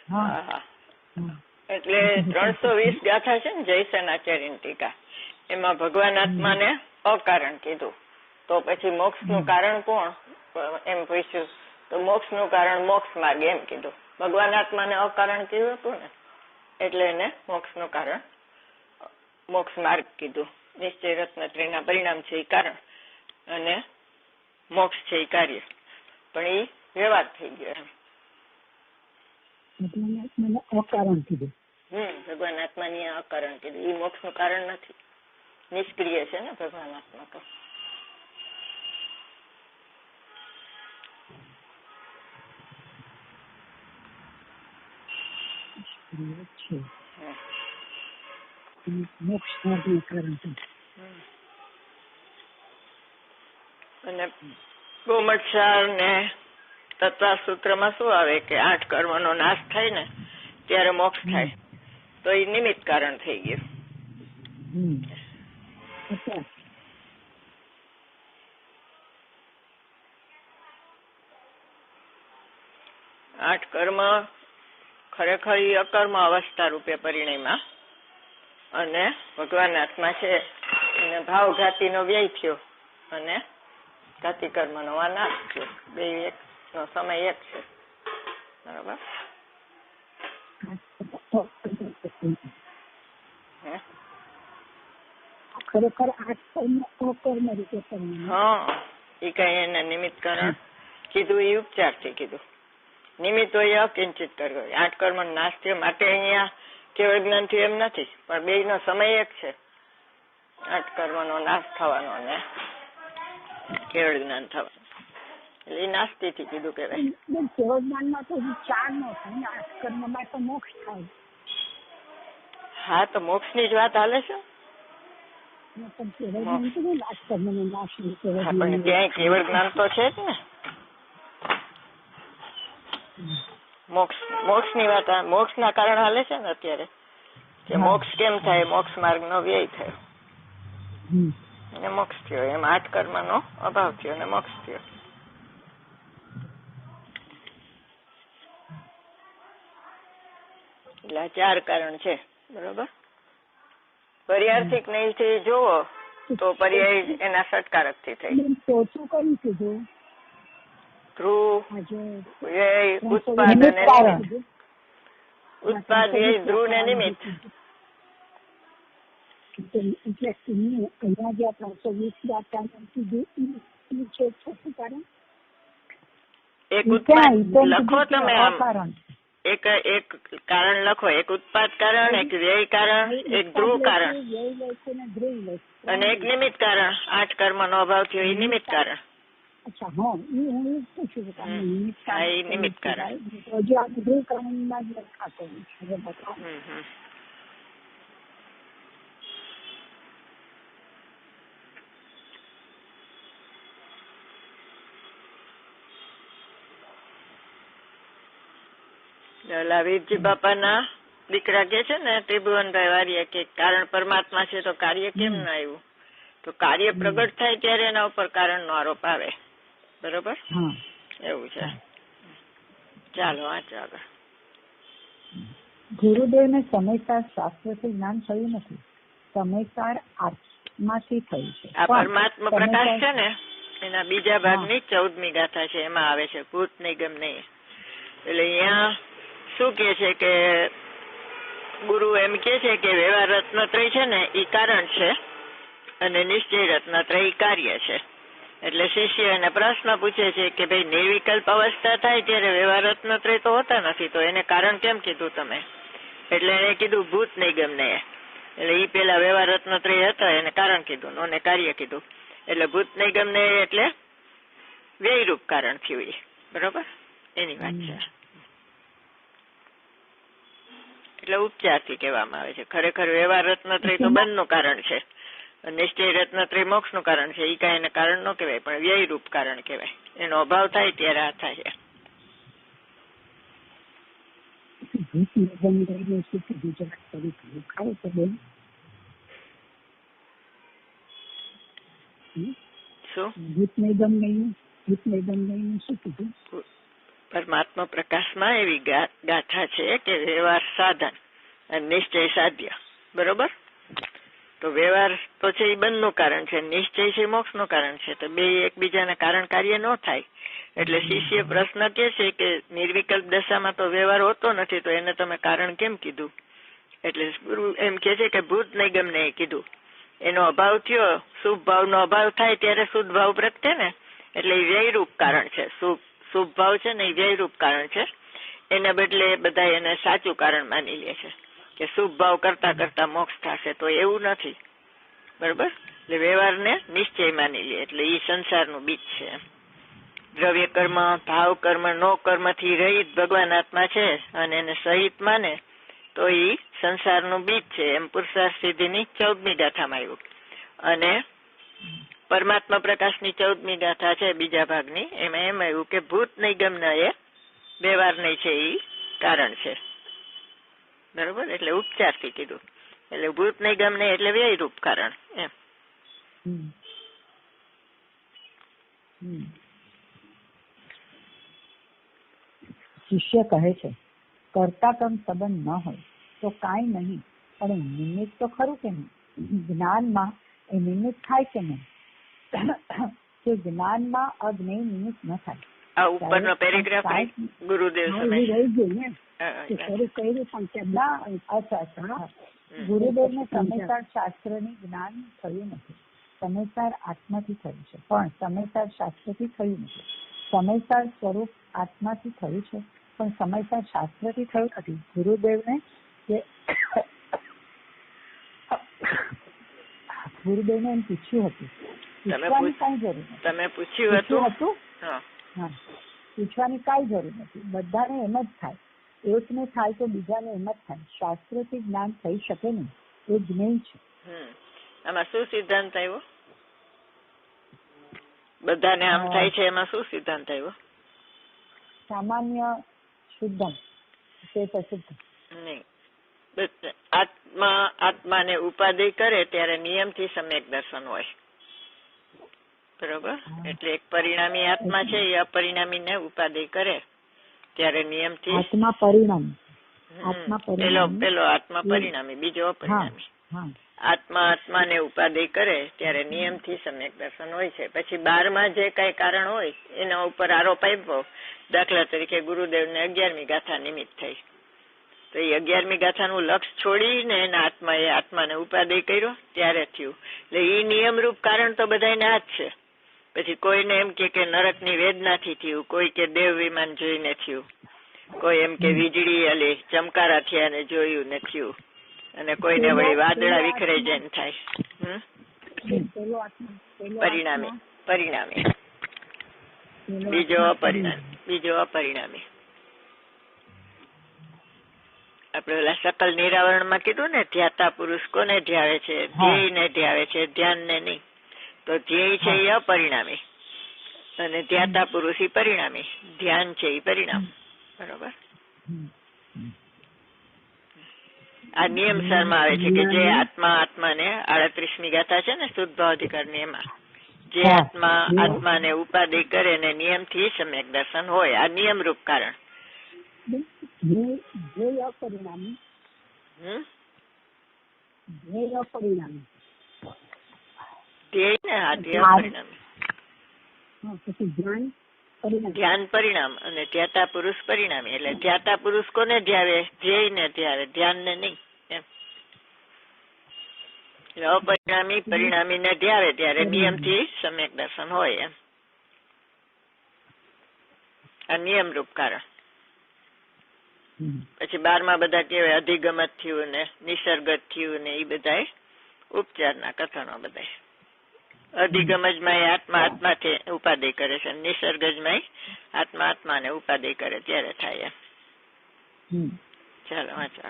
હા હા. એટલે 320 ગાથા છે ને જયસેનાચાર્યની ટીકા, એમાં ભગવાન આત્માને અકારણ કીધું. તો પછી મોક્ષનું કારણ કોણ એમ પૂછ્યું, તો મોક્ષનું કારણ મોક્ષ માર્ગ એમ કીધું. ભગવાન આત્માને અકારણ કીધું હતું ને, એટલે એને મોક્ષનું કારણ મોક્ષ માર્ગ કીધું. નિશ્ચય રત્નત્રયના પરિણામ છે એ કારણ અને મોક્ષ છે એ કાર્ય, પણ એ વ્યવહાર થઈ ગયો એમ. અકારણ કીધું. ભગવાન આત્માની અકારણ કીધું. એ મોક્ષ નું કારણ નથી, નિષ્ક્રિય છે ને ભગવાન આત્મા તો. અને ગોમટસાર ને તત્વસૂત્રમાં શું આવે કે 8 કર્મનો નાશ થાય ને ત્યારે મોક્ષ થાય, તો એ નિમિત્ત કારણ થઈ ગયું. 8 કર્મ ખરેખર એ અકર્મ અવસ્થા રૂપે પરિણમ્યા, અને ભગવાન આત્મા છે એને ભાવ ઘાતીનો વ્યય થયો અને ઘાતી કર્મનો નાશ થયો. બે એકનો સમય એક છે, બરાબર. ખરેખર 8 કર્મ રીતે હા, એ કઈ એને નિમિત્ત કારણ કીધું, એ ઉપચારથી કીધું. નિમિત્ત હોય અકિંચિત કર્યો, 8 કર્મ નાશ થયો માટે અહીંયા કેવળ જ્ઞાન થયું એમ નથી, પણ બે નો સમય એક છે. 8 કર્મનો નાશ થવાનો અને કેવળ જ્ઞાન થવાનું, એટલે એ નાસ્તિથી કીધું કહેવાય. કેવળ જ્ઞાનમાં તો 4 નો થાય, 8 કર્મમાં તો મોક્ષ થાય. હા, તો મોક્ષ ની જ વાત હાલે છે. પણ ત્યાં કેવળ જ્ઞાન તો છે જ ને. મોક્ષ ની વાત, મોક્ષ ના કારણ હાલે છે ને અત્યારે, કે મોક્ષ કેમ થાય, મોક્ષ માર્ગ નો વ્યય થયો અને મોક્ષ થયો, એમ 8 કર્મ નો અભાવ થયો અને મોક્ષ થયો. એટલે 4 કારણ છે, બરોબર. પર્યાર્થિક નહીંથી જોવો તો પર્યાય એના ષટકારક થી થઈ. ધ્રુવ, વ્યય, ઉત્પાદ અને નિમિત્ત. ઉત્પાદ, વ્યય, ધ્રુવ ને નિમિત્ત. એક ઉત્પાદ લખો તમે, આમ એક કારણ લખો, એક ઉત્પાદ કારણ, એક વ્યય કારણ, એક ધ્રુવ કારણ અને એક નિમિત્ત કારણ. 8 કર્મ નો અભાવ થયો એ નિમિત્ત કારણ. એ નિમિત્ત કારણ. વીરજી બાપાના દીકરા કે છે ને ત્રિભુવનભાઈ વારિયા, કે કારણ પરમાત્મા છે તો કાર્ય કેમ ના આવ્યું? તો કાર્ય પ્રગટ થાય ત્યારે એના ઉપર કારણ નો આરોપ આવે, બરોબર. એવું છે. ચાલો વાંચો આગળ. ગુરુદેવ ને સમયસાર શાસ્ત્રથી જ્ઞાન થયું નથી, સમયસાર આત્માથી થયું છે. આ પરમાત્મા પ્રકાશ છે ને એના બીજા ભાગની 14મી ગાથા છે, એમાં આવે છે ભૂત નિગમ નહીં. એટલે અહીંયા શું કે છે કે ગુરુ એમ કે છે કે વ્યવહાર રત્નત્રય છે ને એ કારણ છે અને નિશ્ચય રત્નત્રય કાર્ય છે. એટલે શિષ્ય એને પ્રશ્ન પૂછે છે કે ભાઈ નિર્વિકલ્પ અવસ્થા થાય ત્યારે વ્યવહાર રત્નત્રય તો હોતા નથી, તો એને કારણ કેમ કીધું તમે? એટલે એને કીધું ભૂત નિગમ ને. એટલે એ પેલા વ્યવહાર રત્નત્રય હતા એને કારણ કીધું અને કાર્ય કીધું. એટલે ભૂત નિગમ ને એટલે વ્યયરૂપ કારણ થયું, બરોબર. એની વાત છે. એટલે ઉપચારથી કહેવામાં આવે છે. ખરેખર વ્યવહાર રત્નત્રય તો બંધનું કારણ છે, નિશ્ચય રત્નત્રય મોક્ષનું કારણ છે. એ કાંઈ એને કારણ ન કહેવાય, પણ વ્યયરૂપ કારણ કહેવાય. એનો અભાવ થાય ત્યારે આ થાય. પરમાત્મા પ્રકાશમાં એવી ગાથા છે કે વ્યવહાર સાધન અને નિશ્ચય સાધ્ય. બરોબર? તો વ્યવહાર તો છે એ બંધનું કારણ છે, નિશ્ચય છે મોક્ષનું કારણ છે. તો બે એકબીજાના કારણ કાર્ય ન થાય. એટલે શિષ્ય પ્રશ્ન કે છે કે નિર્વિકલ્પ દશામાં તો વ્યવહાર હોતો નથી, તો એને તમે કારણ કેમ કીધું? એટલે ગુરુ એમ કે છે કે ભૂત નિગમ ને કીધું, એનો અભાવ થયો, શુભ ભાવનો અભાવ થાય ત્યારે શુદ્ધ ભાવ પ્રગટે ને, એટલે એ વ્યયરૂપ કારણ છે. શુભ ભાવ છે ને એ વ્યયરૂપ કારણ છે. એને બદલે બધા એને સાચું કારણ માની લે છે કે શુભ ભાવ કરતા કરતા મોક્ષ થશે, તો એવું નથી. બરોબર? એટલે વ્યવહારને નિશ્ચય માની લે, એટલે એ સંસારનું બીજ છે. દ્રવ્ય કર્મ, ભાવ કર્મ, નો કર્મથી રહિત ભગવાન આત્મા છે અને એને સહિત માને તો એ સંસારનું બીજ છે. એમ પુરુષાર્થ સિદ્ધિની 14મી ગાથામાં આવ્યું. અને પરમાત્મા પ્રકાશની 14મી ગાથા છે બીજા ભાગની, એમાં એમ આવ્યું કે ભૂત નિગમ એ વ્યવહાર નહીં છે, એ કારણ છે. બરોબર? એટલે ઉપચારથી કીધું. એટલે ભૂત નિગમ ને એટલે વ્યયરૂપ કારણ એમ. શિષ્ય કહે છે, કરતા કર્મ સંબંધ ન હોય તો કાંઈ નહીં, પણ નિમિત્ત તો ખરું કે નહીં? જ્ઞાનમાં એ નિમિત્ત થાય કે નહીં? કે જ્ઞાનમાં અજ્ઞેય નિમિત્ત ન થાય. આ ઉપરનો પેરેગ્રાફ ગુરુદેવ રહી ગયું ને, શરૂ કર્યું પણ કેમ? અચ્છા. ગુરુદેવને સમયસાર શાસ્ત્રની જ્ઞાન થયું નથી, સમયસાર આત્માથી થયું છે. પણ સમયસાર શાસ્ત્રથી થયું નથી. સમયસાર સ્વરૂપ આત્માથી થયું છે, પણ સમયસાર શાસ્ત્રથી થયું નથી. ગુરુદેવને એમ પૂછ્યું હતું, પૂછવાની કઈ જરૂર નથી. તમે પૂછ્યું હતું? હા, પૂછવાની કઈ જરૂર નથી. બધાને એમ જ થાય. એકને થાય તો બીજાને એમ જ થાય. શાસ્ત્રથી જ્ઞાન થઈ શકે નહીં, એ જ્ઞેય છે. આમાં શું સિદ્ધાંત આવ્યો? બધાને આમ થાય છે, એમાં શું સિદ્ધાંત આવ્યો? સામાન્ય શુદ્ધમ તે પ્રસિદ્ધ નહીં. આત્માને ઉપાધિ કરે ત્યારે નિયમથી સમ્યક દર્શન હોય. બરોબર? એટલે એક પરિણામી આત્મા છે, એ અપરિણામીને ઉપાધિ કરે ત્યારે નિયમથી આત્મા પરિણામ. પેલો આત્મા પરિણામી, બીજો અપરિણામી. આત્માને ઉપાધિ કરે ત્યારે નિયમથી સમ્યક દર્શન હોય છે. પછી 12માં જે કઈ કારણ હોય એના ઉપર આરોપ આપ્યો. દાખલા તરીકે ગુરુદેવને 11મી ગાથા નિમિત્ત થઈ, તો એ 11મી ગાથાનું લક્ષ છોડીને એના આત્માને ઉપાધિ કર્યો ત્યારે થયું. એટલે એ નિયમરૂપ કારણ તો બધાને આ જ છે. પછી કોઈને એમ કે નરકની વેદનાથી થયું, કોઈ કે દેવ વિમાન જોઈને થયું, કોઈ એમ કે વીજળી અલી ચમકારા થયા ને જોયું ને થયું, અને કોઈને વળી વાદળા વિખરાઈ જાય થાય. પરિણામી બીજો અપરિણામી. આપડે ઓલા સકલ નિરાવરણ માં કીધું ને, ધ્યાતા પુરુષ કોને ધ્યાવે છે? ધ્યેય ને ધ્યાવે છે, ધ્યાન ને નહીં. તો ધ્યેય છે એ અપરિણામી અને ધ્યાતા પુરુષ એ પરિણામી. ધ્યાન છે એ પરિણામ. બરોબર? આ નિયમ સારમાં આવે છે કે જે આત્માને 38મી ગાથા છે ને શુદ્ધ ભાવ અધિકારની, એમાં જે આત્માને ઉપાધિ કરે ને નિયમથી સમ્યક દર્શન હોય, આ નિયમ રૂપ કારણ. ધ્યાન પરિણામ અને ધ્યાતા પુરુષ પરિણામી. એટલે ધ્યાતા પુરુષ કોને ધ્યાવે? ધ્યેય ને ધ્યાવે, ધ્યાન ને નહીં. એમ અપરિણામી પરિણામી ને ધ્યાવે ત્યારે નિયમથી સમ્યક દર્શન હોય. એમ આ નિયમ રૂપ કારણ. પછી 12માં બધા કેવાય અધિગમત થયું ને નિસર્ગત થયું ને, એ બધા ઉપચારના કથનો. બધા અધિગમજમાં આત્માથી ઉપાધિ કરે છે, નિસર્ગજમાં આત્માને ઉપાધિ કરે ત્યારે થાય. એમ ચાલો વાંચો.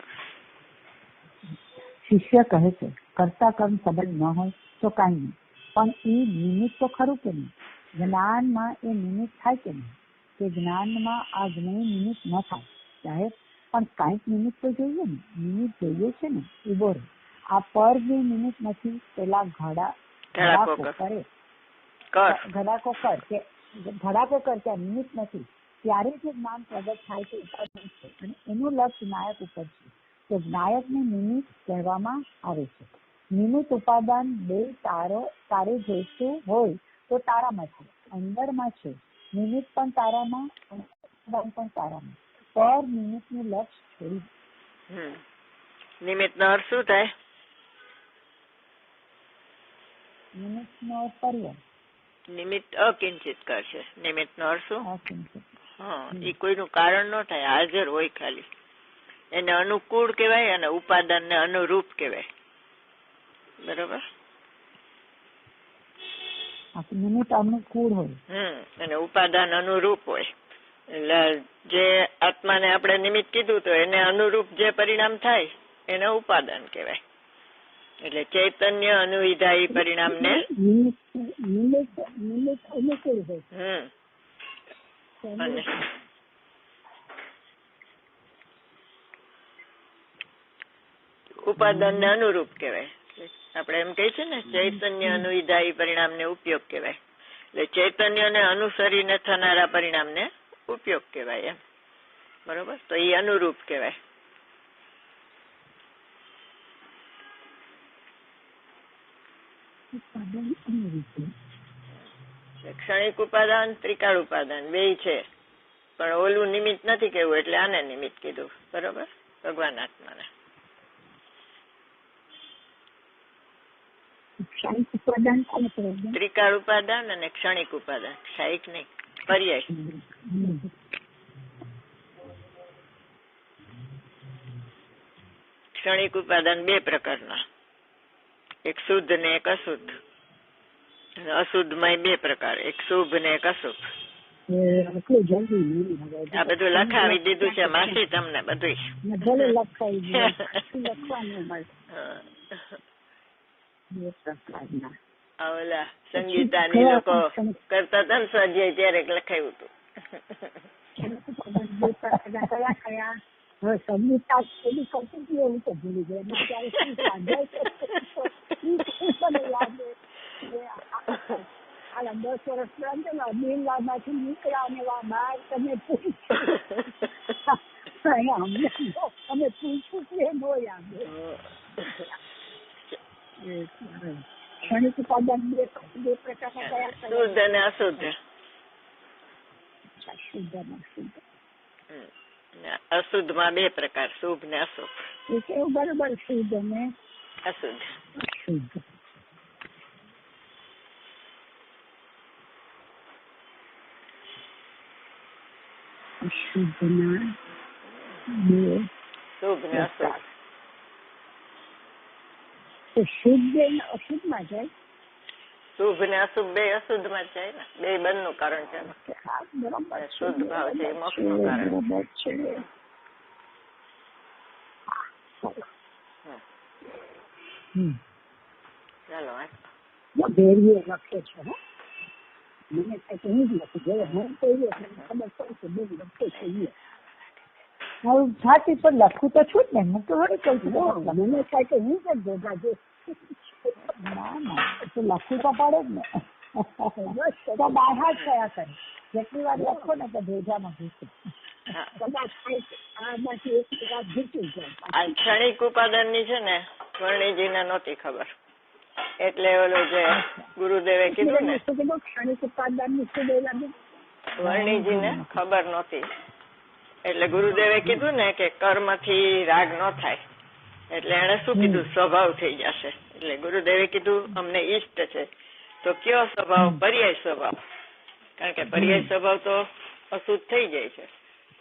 શિષ્ય કહે છે, કરતા કર્મ સંબંધ ન હોય તો કાંઈ નહીં, પણ એ નિમિત્ત તો ખરું કે નહીં? જ્ઞાનમાં એ નિમિત્ત થાય કે નહીં? કે જ્ઞાનમાં આ જ્ઞેય નિમિત્ત ન થાય સાહેબ, પણ કાંઈક નિમિત્ત તો જોઈએ ને. નિમિત્ત જોઈએ છે ને, ઉભો રહે. આ પર જે નિમિત્ત નથી, પેલા ધડાકો કર ત્યાં નિમિત્ત નથી, ત્યારે જે જ્ઞાન પ્રગટ થાય છે ઉપાદાન છે અને એનું લક્ષ્ય નાયક ઉપર છે. તો જ્ઞાયકને નિમિત્ત કહેવામાં આવે છે. નિમિત્ત ઉપાદાન બે તારે જોઈતું હોય તો તારામાં છે, અંદરમાં છે. નિમિત્ત પણ તારામાં, ઉપાદાન પણ તારામાં. પર નિમિત્તનું લક્ષ્ય છોડી. નિમિત્તનો અર્થ શું થાય? નિમિત્તનો પર્ય. નિમિત્ત અકિંચિત કરશે. નિમિત્તનો અર્થ શું? અકિંચિત. એ કોઈનું કારણ ન થાય, હાજર હોય ખાલી. એને અનુકૂળ કહેવાય અને ઉપાદાનને અનુરૂપ કહેવાય. બરોબર? નિમિત્ત અનુકૂળ હોય અને ઉપાદાન અનુરૂપ હોય. એટલે જે આત્માને આપણે નિમિત્ત કીધું તો એને અનુરૂપ જે પરિણામ થાય એને ઉપાદાન કહેવાય. એટલે ચૈતન્ય અનુવિધાયી પરિણામને ઉપાદાન ને અનુરૂપ કહેવાય. આપણે એમ કહે છે ને ચૈતન્ય અનુવિધાયી પરિણામને ઉપયોગ કહેવાય. એટલે ચૈતન્યને અનુસરીને થનારા પરિણામને ઉપયોગ કહેવાય એમ. બરોબર? તો એ અનુરૂપ કહેવાય. ક્ષણિક ઉપાદાન, ત્રિકાળ ઉપાદાન બે છે, પણ ઓલું નિમિત્ત નથી કહેવું એટલે આને નિમિત્ત કીધું. બરોબર? ભગવાન આત્માને ત્રિકાળ ઉપાદાન અને ક્ષણિક ઉપાદાન. ક્ષણિક નહીં, પર્યાય. ક્ષણિક ઉપાદાન બે પ્રકારના, એક શુદ્ધ ને એક અશુદ્ધ. અશુદ્ધ માં બે પ્રકાર, એક શુભ ને એક અશુભ. આ બધું લખાવી દીધું છે માસી તમને બધું. ઓલા સંગીતાની લોકો કરતા હતા ને સ્વાધ્યાય ત્યારે લખાયું હતું. આલા 10 વર્ષ બેનલા માંથી નીકળ્યા ને બહાર તમે અમે પૂછ્યું કે નો યાદ. ક્ષણિક ઉપાદાન બે પ્રકારના કયા? શુદ્ધ અને અશુદ્ધ. શુદ્ધ અને અશુદ્ધ. અશુદ્ધ માં બે પ્રકાર, શુભ ને અશુભ. બરોબર. શુદ્ધ અને અશુદ્ધ. શુદ્ધ. શુદ્ધ ના બે, શુભ ને અશુભ. તો શુદ્ધ ને અશુદ્ધ માં જાય. શુભ ને અશુભ બે અશુદ્ધ માં જાય ને. બે બંધનું કારણ છે. બરોબર. શુદ્ધ ભાવ છે મોક્ષ નું કારણ. બરોબર છે. ચાલો ભેરીએ લખે છે. મને થાય કે હું જ લખું. જયારે હું કહીએ ખબર પડશે બે લખે છે. મારું સાચી પણ લખું તો છું જ ને. હું તો વળી કહું છું મને થાય કે હું જ ભેગા છે. ના તો લખવું તો પડે જ ને. તો બહાર થયા કરે. જેટલી વાર લખો ને તો ભેજામાં ઘૂસે. ક્ષણિક ઉપાદાન ની છે ને વર્ણિજી ને નહોતી ખબર, એટલે ઓલું જે ગુરુદેવે કીધું ને ક્ષણિક ઉપાદાન ની વર્ણિજી ને ખબર નહોતી, એટલે ગુરુદેવે કીધું ને કે કર્મ થી રાગ ન થાય, એટલે એને શું કીધું સ્વભાવ થઈ જશે. એટલે ગુરુદેવે કીધું અમને ઈષ્ટ છે તો કયો સ્વભાવ? પર્યાય સ્વભાવ. કારણ કે પર્યાય સ્વભાવ તો અશુદ્ધ થઈ જાય છે,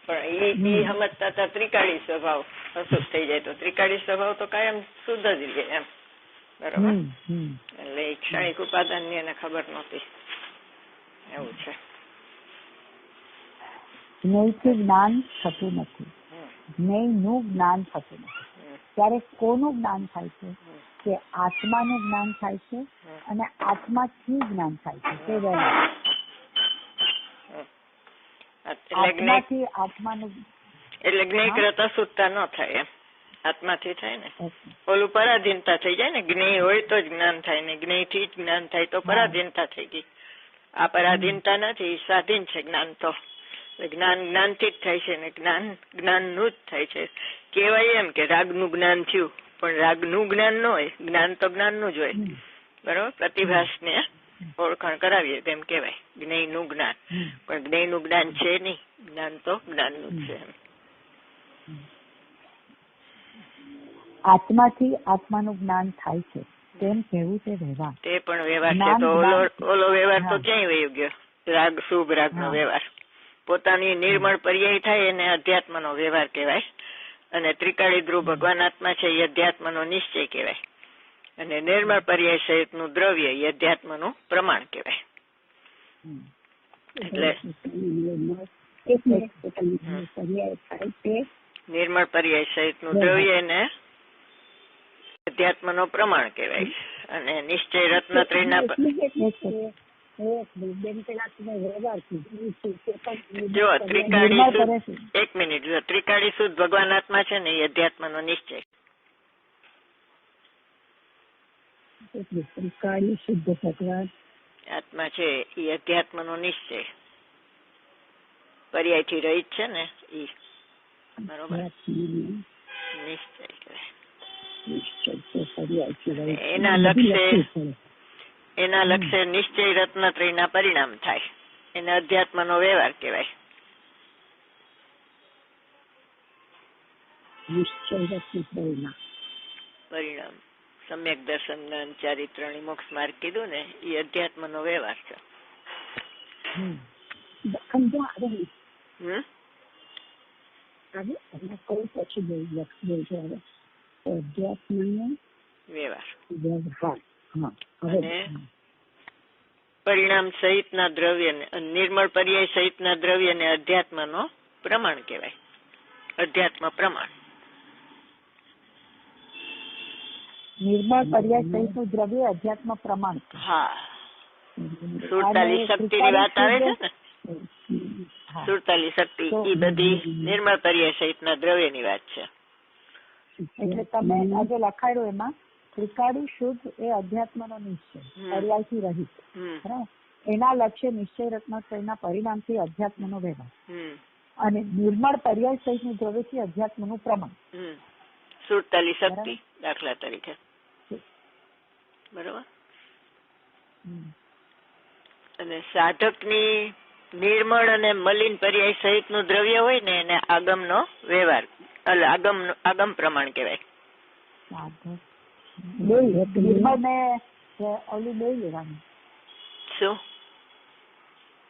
પણ એ સમજતા હતા ત્રિકાળી સ્વભાવ અશુદ્ધ થઈ જાય તો ત્રિકાળી સ્વભાવ તો કાયમ શુદ્ધ જ રહે એમ. બરોબર. એટલે ક્ષણિક ઉપાદાન ની એને ખબર નહોતી. એવું છે. જ્ઞેયથી જ્ઞાન થતું નથી, જ્ઞેયનું જ્ઞાન થતું નથી. ત્યારે કોનું જ્ઞાન થાય છે? કે આત્માનું જ્ઞાન થાય છે અને આત્માથી જ્ઞાન થાય છે. આત્માથી આત્માનું એટલે જ્ઞેયકૃત અશુદ્ધતા ન થાય એમ, આત્માથી થાય ને. ઓલું પરાધીનતા થઈ જાય ને. જ્ઞેય હોય તો જ જ્ઞાન થાય ને, જ્ઞેય થી જ જ્ઞાન થાય તો પરાધીનતા થઈ ગઈ. આ પરાધીનતા નથી, સ્વાધીન છે જ્ઞાન. તો જ્ઞાન જ્ઞાનથી જ થાય છે ને જ્ઞાન જ્ઞાનનું જ થાય છે. કહેવાય એમ કે રાગનું જ્ઞાન થયું, પણ રાગનું જ્ઞાન ન હોય, જ્ઞાન તો જ્ઞાનનું જ હોય. બરોબર, પ્રતિભાસને ઓળખાણ કરાવીએ તેમ કહેવાય જ્ઞેયનું જ્ઞાન, પણ જ્ઞેયનું જ્ઞાન છે નહીં, જ્ઞાન તો જ્ઞાનનું જ છે. આત્માથી આત્માનું જ્ઞાન થાય છે તેમ કહેવું તે વ્યવહાર. તે પણ વ્યવહાર છે. તો ઓલો વ્યવહાર તો ક્યાંય વયો ગયો, રાગ શુભ રાગનો વ્યવહાર. પોતાની નિર્મળ પર્યાય થાય એને અધ્યાત્મનો વ્યવહાર કહેવાય, અને ત્રિકાળી ધ્રુવ ભગવાન આત્મા છે એ અધ્યાત્મનો નિશ્ચય કહેવાય, અને નિર્મળ પર્યાય સહિતનું દ્રવ્ય એ અધ્યાત્મનું પ્રમાણ કહેવાય. એટલે નિર્મળ પર્યાય સહિતનું દ્રવ્ય એને અધ્યાત્મનો પ્રમાણ કહેવાય, અને નિશ્ચય રત્નત્રયના જો ત્રિકાળી શુદ્ધ, એક મિનિટ, જો ત્રિકાળી શુદ્ધ ભગવાન આત્મા છે ને એ અધ્યાત્મનો નિશ્ચય. ત્રિકાળી શુદ્ધ ભગવાન આત્મા છે એ અધ્યાત્મનો નિશ્ચય, પર્યાયથી રહિત છે ને એ. બરોબર, નિશ્ચય એના લક્ષ્ય નિશ્ચય રત્નત્રયના પરિણામ થાય, એને અધ્યાત્મનો વ્યવહાર કહેવાય. પરિણામ સમ્યક દર્શન જ્ઞાન ચારિત્રણી મોક્ષ માર્ગ કીધું ને એ અધ્યાત્મનો વ્યવહાર છે. વ્યવહાર અને પરિણામ સહિતના દ્રવ્ય નિર્મળ પર્યાય સહિતના દ્રવ્ય ને અધ્યાત્મનો પ્રમાણ કહેવાય, અધ્યાત્મ પ્રમાણ. નિર્મળ પર્યાય સહિતનું દ્રવ્ય અધ્યાત્મ પ્રમાણ. હા, 47 શક્તિ ની વાત આવે છે ને, 47 શક્તિ એ બધી નિર્મળ પર્યાય સહિતના દ્રવ્ય ની વાત છે. એટલે તમે આજે લખાયું એમાં ત્રિકાળી શુદ્ધ એ અધ્યાત્મનો નિશ્ચય પર્યાયથી રહિત, એના લક્ષ્ય નિશ્ચય રત્નત્રયના પરિણામથી અધ્યાત્મનો વ્યવહાર, અને નિર્મળ પર્યાય સહિતનું દ્રવ્યથી અધ્યાત્મનું પ્રમાણ. 47 શક્તિ દાખલા તરીકે. બરોબર. અને સાધકની નિર્મળ અને મલિન પર્યાય સહિતનું દ્રવ્ય હોય ને એને આગમનો વ્યવહાર, આગમ પ્રમાણ કહેવાય. શું?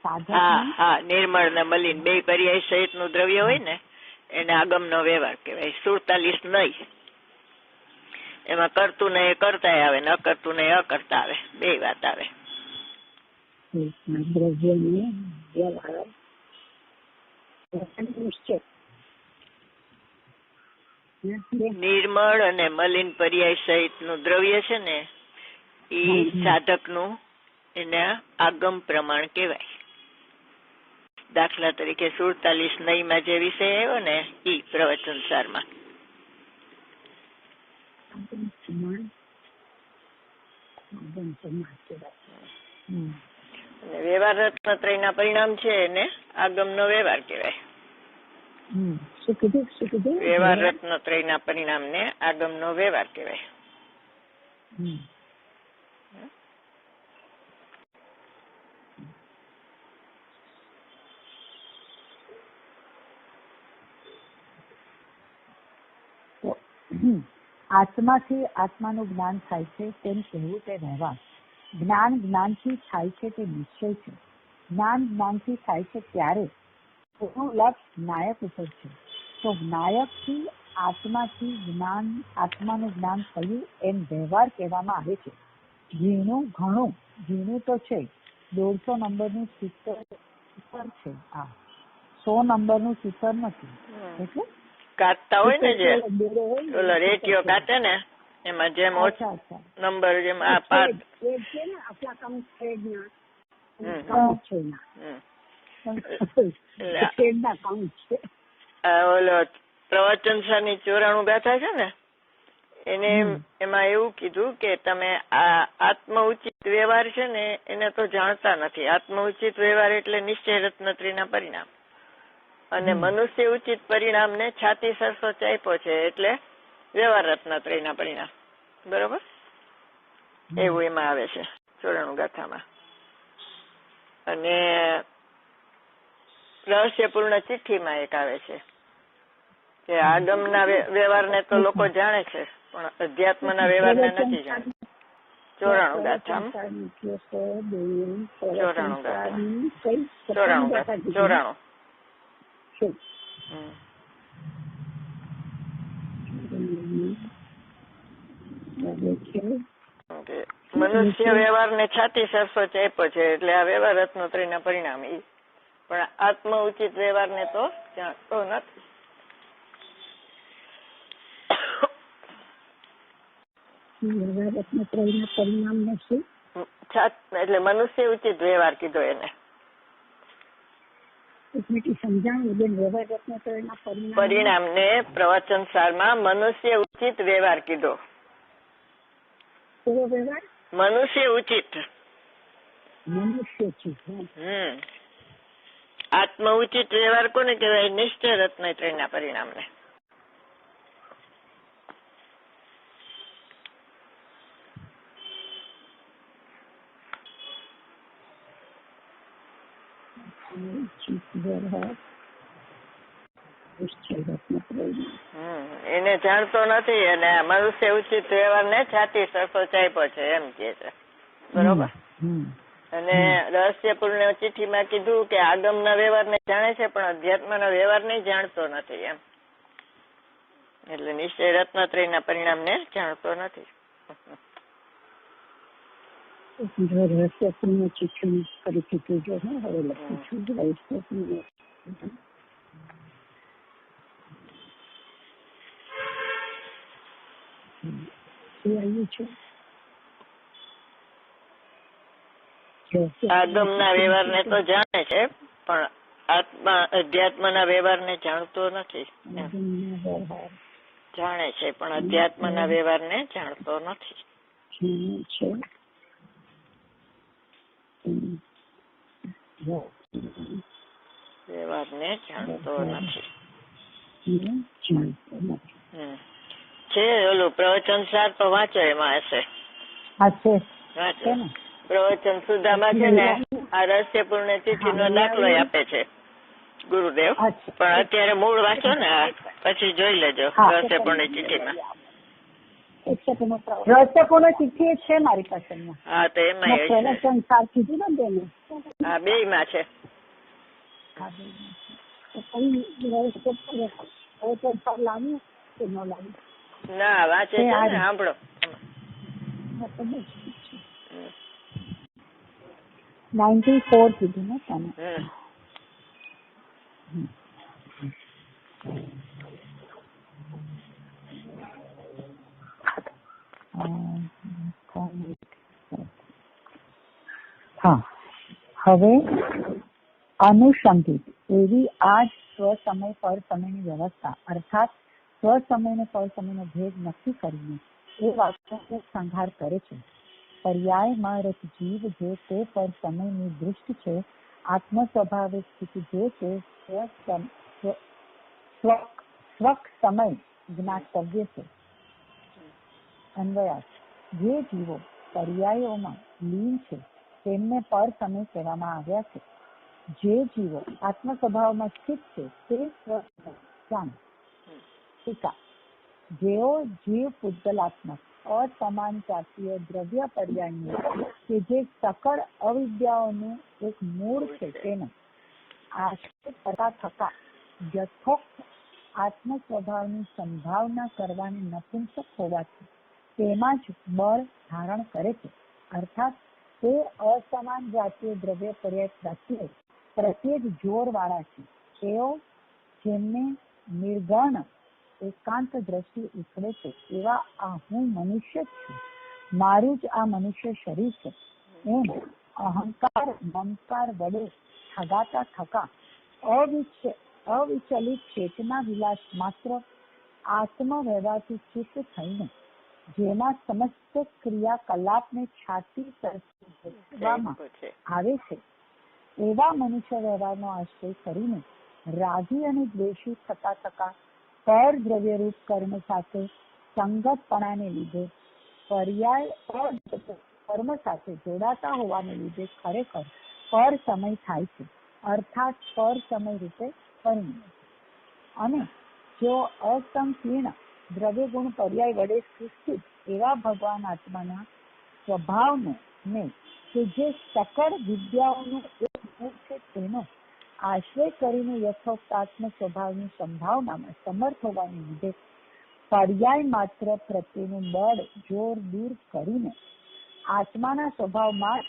હા, નિર્મળ ને મલિન બે પર્યાય સહિતનું દ્રવ્ય હોય ને એને આગમનો વ્યવહાર કહેવાય. 47 નહીં, એમાં કરતું ને એ કરતા આવે ને અકર્તું ને અકર્તા આવે, બે વાત આવે. નિર્મળ અને મલિન પર્યાય સહિતનું દ્રવ્ય છે ને એ સાધકનું એને આગમ પ્રમાણ કહેવાય. દાખલા તરીકે 47 નહીમાં જે વિષય આવ્યો ને એ પ્રવચન સારમાં. વ્યવહાર રત્નત્રયના પરિણામ છે એને આગમનો વ્યવહાર કહેવાય. વ્યવહાર રત્નત્રયના પરિણામને આગમનો વ્યવહાર કહેવાય. આત્માથી આત્માનું જ્ઞાન થાય છે તેમ કહેવું તે વ્યવહાર. જ્ઞાન જ્ઞાનથી થાય છે તે નિશ્ચય છે. જ્ઞાન જ્ઞાનથી થાય છે ત્યારે તેનું લક્ષ નાયક ઉપર છે. તો નાયકથી આત્માથી જ્ઞાન, આત્માનું જ્ઞાન થયું એમ વ્યવહાર કહેવામાં આવે છે. ઝીણું ઘણું, ઝીણું તો છે, 150 નંબરનું સૂત્ર છે, આ 100 નંબરનું સૂત્ર નથી. એટલે કાટતા હોય ને જે ઓલો રેટિયો કાટે ને એમાં જેમ નંબર જેમ આ પાંચ ઓલો પ્રવચન સાની 94 ગાથા છે ને એને એમાં એવું કીધું કે તમે આ આત્મ ઉચિત વ્યવહાર છે ને એને તો જાણતા નથી. આત્મ ઉચિત વ્યવહાર એટલે નિશ્ચય રત્નત્રીના પરિણામ. અને મનુષ્ય ઉચિત પરિણામને છાતી સરસો ચાપ્યો છે એટલે વ્યવહાર રત્નત્રયના પરિણામ. બરોબર? એવું એમાં આવે છે 94 ગાથામાં. અને રહસ્યપૂર્ણ ચિઠ્ઠીમાં એક આવે છે કે આગમના વ્યવહારને તો લોકો જાણે છે પણ અધ્યાત્મના વ્યવહારને નથી જાણતા. 94 ગાથામાં 94 ગાથા. મનુષ્ય વ્યવહારને છાતી સરસો ચાપ્યો છે એટલે આ વ્યવહાર રત્નત્રયના પરિણામ. પણ આત્મ ઉચિત વ્યવહારને તો જાણતો નથી. એટલે મનુષ્ય ઉચિત વ્યવહાર કીધો એને. પરિણામ ને પ્રવચન સારમાં મનુષ્ય ઉચિત વ્યવહાર કીધો. મનુષ્ય ઉચિત. આત્મ ઉચિત વ્યવહાર કોને કહેવાય? નિશ્ચય રત્નત્રયના પરિણામને. એને જાણતો નથી અને મનુષ્ય ઉચિત વ્યવહાર ને છાતી સરસો ચાપ્યો છે એમ કે છે. બરોબર? અને રહસ્યપૂર્ણ ચિઠ્ઠીમાં કીધું કે આગમના વ્યવહારને જાણે છે પણ અધ્યાત્મના વ્યવહારને જાણતો નથી એમ. એટલે નિશ્ચય રત્નત્રયના પરિણામને જાણતો નથી. રહસ્યપૂર્ણ ચિઠ્ઠી ફરીથી કીધું ને હવે લખું છું. રહસ્યપૂર્ણ આગમના વ્યવહારને તો જાણે છે પણ અધ્યાત્મના વ્યવહારને જાણતો નથી. જાણે છે પણ અધ્યાત્મના વ્યવહારને જાણતો નથી. વ્યવહારને જાણતો નથી. છે ઓલું પ્રવચન સાર તો વાંચો એમાં હશે. વાંચો પ્રવચન સુધામાં છે ને આ રહસ્યપૂર્ણ ચિઠ્ઠીનો દાખલો આપે છે ગુરુદેવ. પણ અત્યારે મૂળ વાંચો ને પછી જોઈ લેજો રહસ્યપૂર્ણ ચિઠ્ઠીમાં. રહસ્યપૂર્ણ ચિઠ્ઠી છે મારી પાસે. હા તો એમાં હા બે માં છે. ના વાંચે છે ને સાંભળો. 94 કીધું ને તમે. હા હવે અનુષંગિક એવી આ જ સ્વસમય પર સમયની વ્યવસ્થા અર્થાત સ્વસમય ને પર સમયનો ભેદ નક્કી કરીને એ વાતનો સંહાર કરે છે. પર્યાયમાં રત જીવ જે તે પર સમયની દૃષ્ટિ છે આત્મ સ્વાભાવિક સ્થિતિ જે છે સ્વક સમય જ્ઞાતવ્ય છે. અન્વયાર્થ જે જીવો પર્યાયોમાં લીન છે તેમને પર સમય કહેવામાં આવ્યા છે. જે જીવો આત્મ સ્વભાવમાં સ્થિત છે તે સ્વજાન. ટીકા જેઓ જીવ પૂતગલાત્મક અસમાન જાતીય દ્રવ્ય પર્યાય કે જે સકળ અવિદ્યાઓનું એક મૂળ છે તેને આશ્રિત થતા યથોક્ત આત્મ સ્વભાવની સંભાવના કરવાની નપુંસક હોવાથી તેમાં જ બળ ધારણ કરે છે. અર્થાત તે અસમાન જાતીય દ્રવ્ય પર્યાય પ્રત્યે જ જોર વાળા છે. તેઓ જેમને નિર્ગણ એકાંત દ્રષ્ટિ ઉછળે છે એવા આ હું મનુષ્ય જ છું, મારું જ આ મનુષ્ય શરીર છે એમ અહંકાર મમકાર વડે ઠગાતા થકા અવિચલિત ચેતના વિલાસ માત્ર આત્મ વ્યવહારથી ચિત્ત થઈને જેમાં સમસ્ત ક્રિયાકલાપને છાતી કરવામાં આવે છે એવા મનુષ્ય વ્યવહારનો આશ્રય કરીને રાગી અને દ્વેષી થતા પર દ્રવ્યરૂપ કર્મ સાથે સંગતપણાને લીધે પર્યાય કર્મ સાથે જોડાતા હોવાને લીધે ખરેખર પર સમય થાય છે, અર્થાત પર સમય રૂપે પરિણમે છે. અને જો અસંકીર્ણ દ્રવ્ય ગુણ પર્યાય વડે સૃષ્ટિત એવા ભગવાન આત્માના સ્વભાવને કે જે સકળ વિદ્યાઓનું એક મૂળ છે તેનો આશ્રય કરીને યથોક્તાત્મ સ્વભાવની સંભાવનામાં સમર્થ હોવાને લીધે પર્યાય માત્ર પ્રત્યેનું બળ જોર દૂર કરીને આત્માના સ્વભાવમાં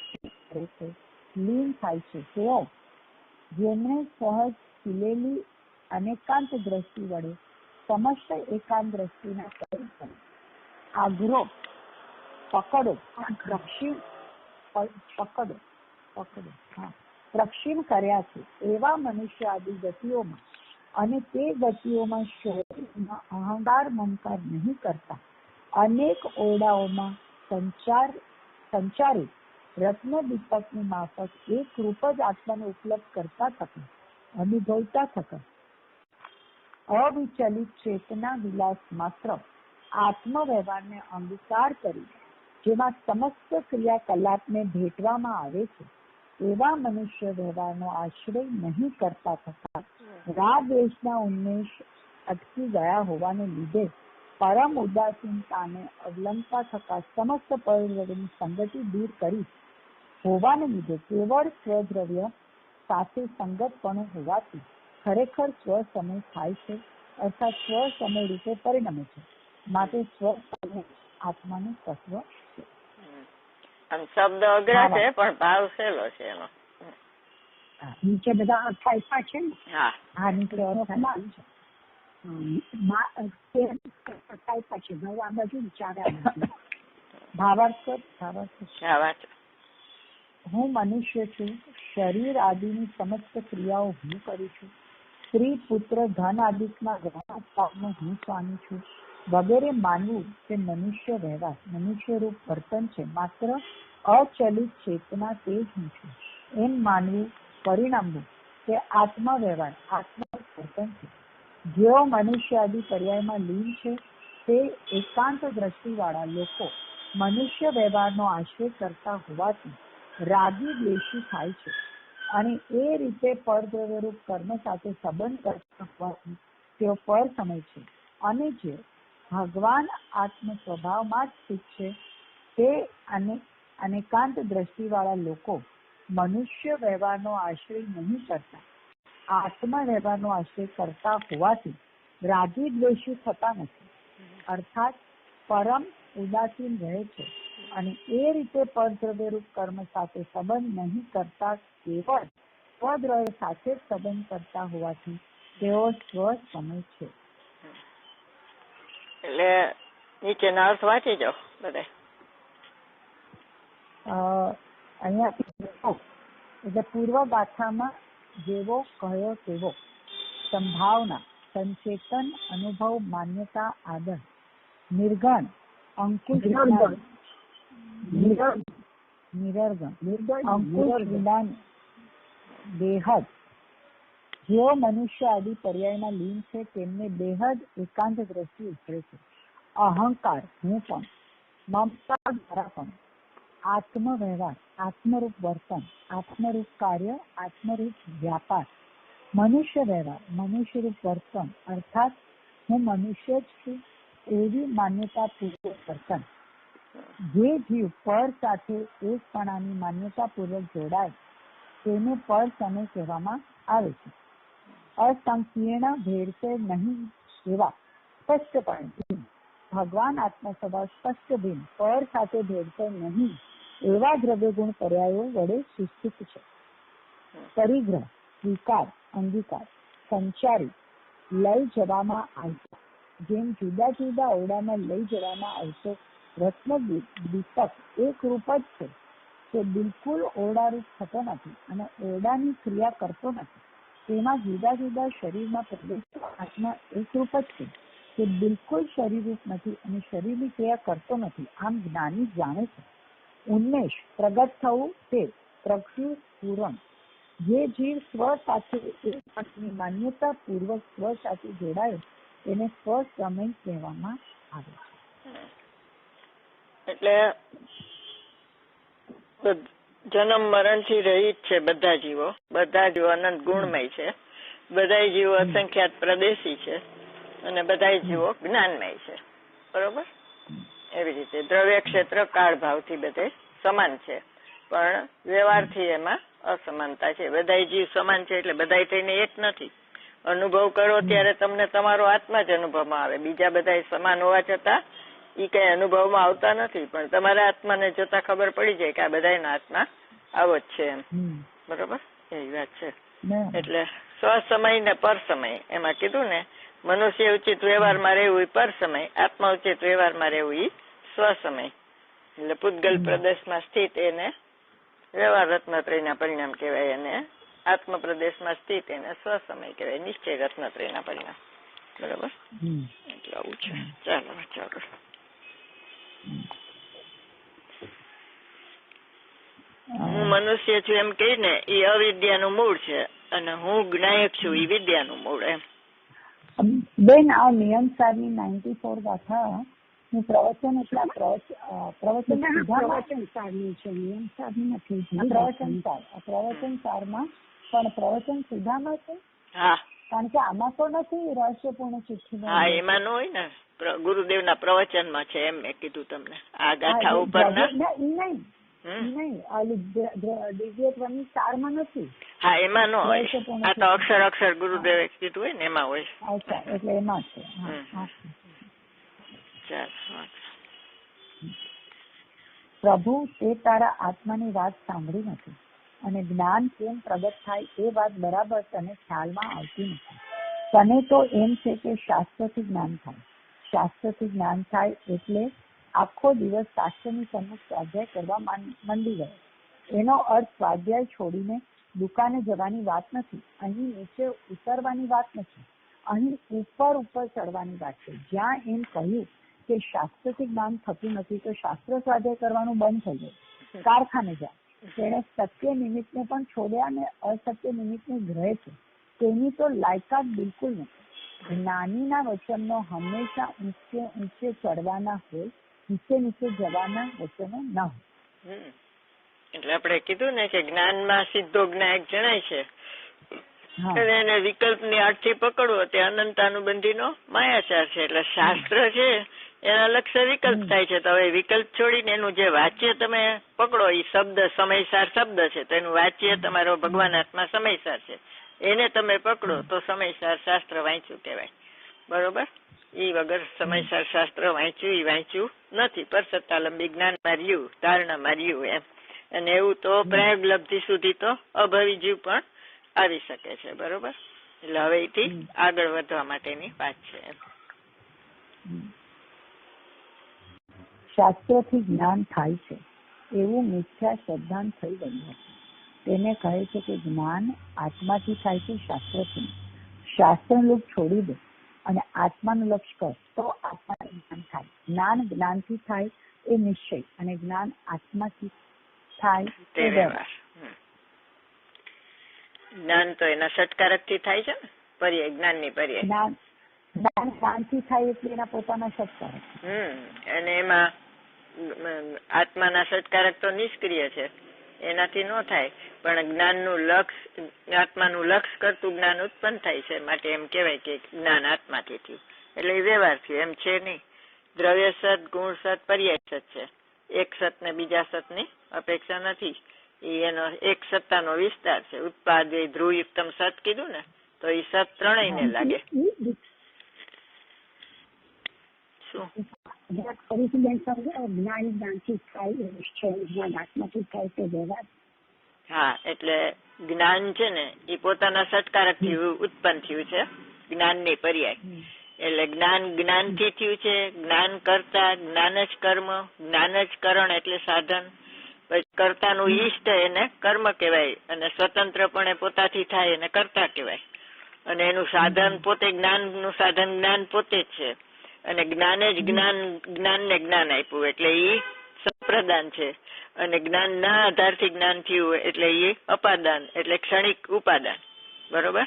લીન થાય છે. તેઓ જેમણે સહજ ખીલેલી અનેકાંત દ્રષ્ટિ વડે સમસ્ત એકાંત દ્રષ્ટિના પરિસર આગ્રહ પ્રક્ષીણ કર્યા છે એવા મનુષ્ય આદિ ગતિઓમાં અને તે ગતિઓમાં શરીરમાં અહંકાર મમકાર નહીં કરતા અનેક ઓરડાઓમાં સંચારિત રત્ન દીપકની માફક એક રૂપ જ આત્માને ઉપલબ્ધ કરતા થતા અનુભવતા થતા અવિચલિત ચેતના વિલાસ માત્ર આત્મવ્યવહારને અંગીકાર કરી જેમાં સમસ્ત ક્રિયાકલાપને ભેટવામાં આવે છે એવા મનુષ્ય વ્યવહારનો આશ્રય નહીં કરતા થતા રાગ દ્વેષના ઉન્મેષ અટકી ગયા હોવાને લીધે પરમ ઉદાસીનતાને અવલંબતા થતા સમસ્ત પરિદ્રવ્યની સંગતિ દૂર કરી હોવાને લીધે કેવળ સ્વદ્રવ્ય સાથે સંગતપણું હોવાથી ખરેખર સ્વ સમય થાય છે, અર્થાત સ્વ સમય રૂપે પરિણમે છે. માટે સ્વ આત્માનું તત્વ છે. આમ શબ્દ અઘરા છે પણ ભાવ સહેલો છે એનો. નીચે બધા અર્થ આપ્યા છે ને. હા નીચે અર્થ આપ્યા છે. ભાવ આ બાજુ વિચાર્યા ભાવાર્થ હું મનુષ્ય છું, શરીર આદિની સમસ્ત ક્રિયાઓ હું કરું છું, સ્ત્રી પુત્ર ધન આદિકના ગ્રહણ હું સ્વામી છું વગેરે માનવું તે મનુષ્ય વ્યવહાર મનુષ્ય રૂપ વર્તન છે. માત્ર અચલિત ચેતના તે જ હું છું એમ માનવું પરિણામવું તે આત્મા વ્યવહાર આત્મા વર્તન છે. જેઓ મનુષ્ય આદિ પર્યાયમાં લીન છે તે એકાંત દ્રષ્ટિવાળા લોકો મનુષ્ય વ્યવહારનો આશ્રય કરતા હોવાથી રાગી દ્વેષી થાય છે અને એ રીતે પરદ્રવ્યરૂપ કર્મ સાથે સંબંધ કરતા હોવાથી તેઓ પર સમય છે. અને જે ભગવાન આત્મ સ્વભાવમાં જ સ્થિત છે તે અનેકાંત દ્રષ્ટિવાળા લોકો મનુષ્ય વ્યવહારનો આશ્રય નહીં કરતા આત્મા વ્યવહારનો આશ્રય કરતા હોવાથી રાગી દ્વેષી થતા નથી, અર્થાત પરમ ઉદાસીન રહે છે અને એ રીતે પરદ્રવ્યરૂપ કર્મ સાથે સંબંધ નહીં કરતા કેવળ સ્વદ્રવ્ય સાથે જ સંબંધ કરતા હોવાથી તેઓ સ્વ સમય છે. એટલે નીચેના અર્થ વાંચી જાઓ બધા. અહીંયાથી એટલે પૂર્વ ગાથામાં જેવો કહ્યો તેવો સંભાવના સંચેતન અનુભવ માન્યતા આદર નિર્ગણ અંકુશ અંકુશ વિદાન બેહદ જેઓ મનુષ્ય આદિ પર્યાયમાં લીન છે તેમને બેહદ એકાંત દ્રષ્ટિ ઉતરે છે. અહંકાર હું પણ મમતા દ્વારા પણ આત્મ વ્યવહાર આત્મરૂપ વર્તન આત્મરૂપ કાર્ય આત્મરૂપ વ્યાપાર મનુષ્ય વ્યવહાર મનુષ્યરૂપ વર્તન અર્થાત હું મનુષ્ય જ છું એવી માન્યતા પૂર્વક વર્તન. જે જીવ પર સાથે એકપણાની માન્યતા પૂર્વક જોડાય તેને પર સમય કહેવામાં આવે છે. અસંકીર્ણ ભેળસેળ નહીં એવા સ્પષ્ટપણે ભગવાન આત્મા સ્વભાવ સ્પષ્ટ ભિન્ન પર સાથે ભેળસેળ નહીં એવા દ્રવ્ય ગુણ પર્યાયો વડે સુસ્થિત છે. પરિગ્રહ સ્વીકાર અંગીકાર સંચારી લઈ જવામાં આવતો જેમ જુદા જુદા ઓરડામાં લઈ જવામાં આવતો રત્ન દીપક એક રૂપ જ છે તે બિલકુલ ઓરડારૂપ થતો નથી અને ઓરડાની ક્રિયા કરતો નથી. તેમાં જુદા જુદા શરીરમાં પ્રવેશતો આત્મા એક રૂપ જ છે તે બિલકુલ શરીરરૂપ નથી અને શરીરની ક્રિયા કરતો નથી. આમ જ્ઞાની જાણે છે. ઉન્મેષ પ્રગટ થવું તે પ્રક્ષુર પૂરણ જે જીવ સ્વ સાથે એક પક્ષની માન્યતા પૂર્વક સ્વ સાથે જોડાયો તેને સ્વસમય કહેવામાં આવે છે. એટલે જન્મ મરણ થી રહિત છે બધા જીવો અનંત ગુણમય છે, બધા જીવો અસંખ્યાત પ્રદેશી છે અને બધા જીવો જ્ઞાનમય છે. બરોબર? એવી રીતે દ્રવ્ય ક્ષેત્ર કાળ ભાવથી બધે સમાન છે, પણ વ્યવહારથી એમાં અસમાનતા છે. બધા જીવ સમાન છે એટલે બધા થઈને એક નથી. અનુભવ કરો ત્યારે તમને તમારો આત્મા જ અનુભવમાં આવે. બીજા બધા સમાન હોવા છતાં એ કઈ અનુભવમાં આવતા નથી, પણ તમારા આત્માને જોતા ખબર પડી જાય કે આ બધાના આત્મા આવો જ છે એમ. બરોબર? એવી વાત છે. એટલે સ્વસમય ને પર સમય એમાં કીધું ને, મનુષ્ય ઉચિત વ્યવહારમાં રહેવું એ પર સમય, આત્મા ઉચિત વ્યવહારમાં રહેવું એ સ્વસમય. એટલે પૂતગલ પ્રદેશમાં સ્થિત એને વ્યવહાર રત્નત્રયના પરિણામ કહેવાય, અને આત્મ પ્રદેશમાં સ્થિત એને સ્વસમય કહેવાય, નિશ્ચય રત્નત્રયના પરિણામ. બરોબર? એટલે આવું છે. ચાલો. હું મનુષ્ય છું એમ કહીને એ અવિદ્યાનું મૂળ છે, અને હું જ્ઞાયક છું એ વિદ્યાનું મૂળ. એમ બેન, આ નિયમ સારની 94 ગાથા હું પ્રવચન સારની છે, નિયમ સારની નથી. પ્રવચન સારમાં પણ પ્રવચન સુધામાં છે. હા, કારણ કે આમાં તો નથી રહસ્યપૂર્ણ ચિઠ્ઠી. હા, એમાં ન હોય ને, ગુરુદેવના પ્રવચનમાં છે એમ મેં કીધું તમને. આ ગાથા ઉપર નહીં દિવ્યત્વની સારમાં નથી. હા, એમાં ન હોય. આ તો અક્ષર ગુરુદેવે કીધું હોય ને એમાં હોય. અચ્છા, એટલે એમાં છે. પ્રભુ, તે તારા આત્માની વાત સાંભળી નથી, અને જ્ઞાન કેમ પ્રગટ થાય એ વાત બરાબર તને ખ્યાલમાં આવતી નથી. તને તો એમ છે કે શાસ્ત્રથી જ્ઞાન થાય. શાસ્ત્રથી જ્ઞાન થાય એટલે આખો દિવસ શાસ્ત્રની સન્મુખ સ્વાધ્યાય કરવા મંડી ગયો. એનો અર્થ સ્વાધ્યાય છોડીને દુકાને જવાની વાત નથી. અહીં નીચે ઉતરવાની વાત નથી. અહીં ઉપર ચડવાની વાત છે. જ્યાં એમ કહ્યું કે શાસ્ત્રથી જ્ઞાન થતું નથી તો શાસ્ત્ર સ્વાધ્યાય કરવાનું બંધ થઈ ગયું. કારખાને જાય. તેણે સત્ય નિમિત્તને પણ છોડ્યા અને અસત્ય નિમિત્તને ગ્રહે છે. તેની તો લાયકાત બિલકુલ નથી. જ્ઞાનીના વચનો હંમેશા ઊંચે ચડવાના હોય, નીચે જવાના વચનો ન હોય. એટલે આપણે કીધું ને કે જ્ઞાનમાં સીધો જ્ઞાયક જણાય છે, એને વિકલ્પની આડથી પકડવો તે અનંતાનુબંધીનો માયાચાર છે. એટલે શાસ્ત્ર છે એના લક્ષ્ય વિકલ્પ થાય છે. તો હવે વિકલ્પ છોડીને એનું જે વાચ્ય તમે પકડો, એ શબ્દ સમયસાર શબ્દ છે, તો એનું વાચ્ય તમારો ભગવાન આત્મા સમયસાર છે, એને તમે પકડો તો સમયસાર શાસ્ત્ર વાંચ્યું કહેવાય. બરોબર? એ વગર સમયસાર શાસ્ત્ર વાંચ્યું નથી. પર સત્તાલંબી જ્ઞાનમાં રહ્યું, ધારણામાં રહ્યું એમ. અને એવું તો પ્રયોગ લબ્ધિ સુધી તો અભવી જીવ પણ આવી શકે છે. બરોબર? એટલે હવે એથી આગળ વધવા માટેની વાત છે એમ. શાસ્ત્રથી જ્ઞાન થાય છે એવું મિથ્યા શ્રદ્ધાંત થઈ ગયું હતું. તેને કહે છે કે જ્ઞાન આત્માથી થાય છે, શાસ્ત્રથી. શાસ્ત્રનું લોક છોડી દે અને આત્માનું લક્ષ્ય કર તો આત્માનું જ્ઞાન થાય. જ્ઞાન જ્ઞાનથી થાય એ નિશ્ચય, અને જ્ઞાન આત્માથી થાય તે વ્યવહાર. જ્ઞાન તો એના ષટકારકથી થાય છે ને, પર્યાય, જ્ઞાનની પર્યાય. જ્ઞાન જ્ઞાનથી થાય એટલે એના પોતાના ષટકારક. અને એમાં આત્માના ષટકારક તો નિષ્ક્રિય છે, એનાથી ન થાય. પણ જ્ઞાનનું લક્ષ, આત્માનું લક્ષ કરતું જ્ઞાન ઉત્પન્ન થાય છે, માટે એમ કહેવાય કે જ્ઞાન આત્માથી થયું. એટલે એ વ્યવહાર થયું એમ છે નહીં. દ્રવ્ય સત, ગુણ સત, પર્યાય સત છે. એક સત ને બીજા સતની અપેક્ષા નથી. એનો એક સત્તાનો વિસ્તાર છે. ઉત્પાદે ધ્રુવયુક્તમ સત કીધું ને, તો એ સત ત્રણેયને લાગે. શું હા, એટલે જ્ઞાન છે ને એ પોતાના ષટકારક થી ઉત્પન્ન થયું છે, જ્ઞાનની પર્યાય. એટલે જ્ઞાન જ્ઞાનથી થયું છે. જ્ઞાન કરતા, જ્ઞાન જ કર્મ, જ્ઞાન જ કરણ એટલે સાધન. કર્તાનું ઈષ્ટ એને કર્મ કહેવાય, અને સ્વતંત્રપણે પોતાથી થાય એને કર્તા કહેવાય. અને એનું સાધન પોતે, જ્ઞાનનું સાધન જ્ઞાન પોતે જ છે. અને જ્ઞાને જ જ્ઞાનને જ્ઞાન આપ્યું. એટલે એ સંપ્રદાન છે, અને જ્ઞાનના આધારથી જ્ઞાન થયું એટલે એ અપાદાન એટલે ક્ષણિક ઉપાદાન, બરોબર.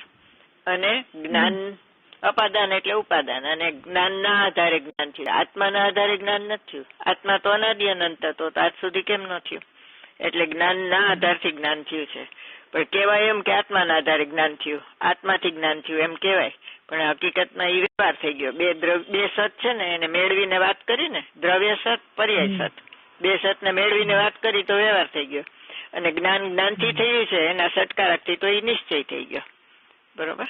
અને જ્ઞાન અપાદાન એટલે ઉપાદાન, અને જ્ઞાનના આધારે જ્ઞાન થયું. આત્માના આધારે જ્ઞાન નથી થયું. આત્મા તો અનાદિ અનંત હતો, તો આજ સુધી કેમ ન થયું? એટલે જ્ઞાનના આધારથી જ્ઞાન થયું છે. પણ કહેવાય એમ કે આત્માના આધારે જ્ઞાન થયું, આત્માથી જ્ઞાન થયું એમ કહેવાય, પણ હકીકતમાં એ વ્યવહાર થઈ ગયો. બે સત છે ને એને મેળવીને વાત કરી ને, દ્રવ્ય સત, પર્યાય સત, બે સત ને મેળવીને વાત કરી તો વ્યવહાર થઈ ગયો. અને જ્ઞાનથી થયું છે એના સટકારકથી તો એ નિશ્ચય થઈ ગયો, બરોબર.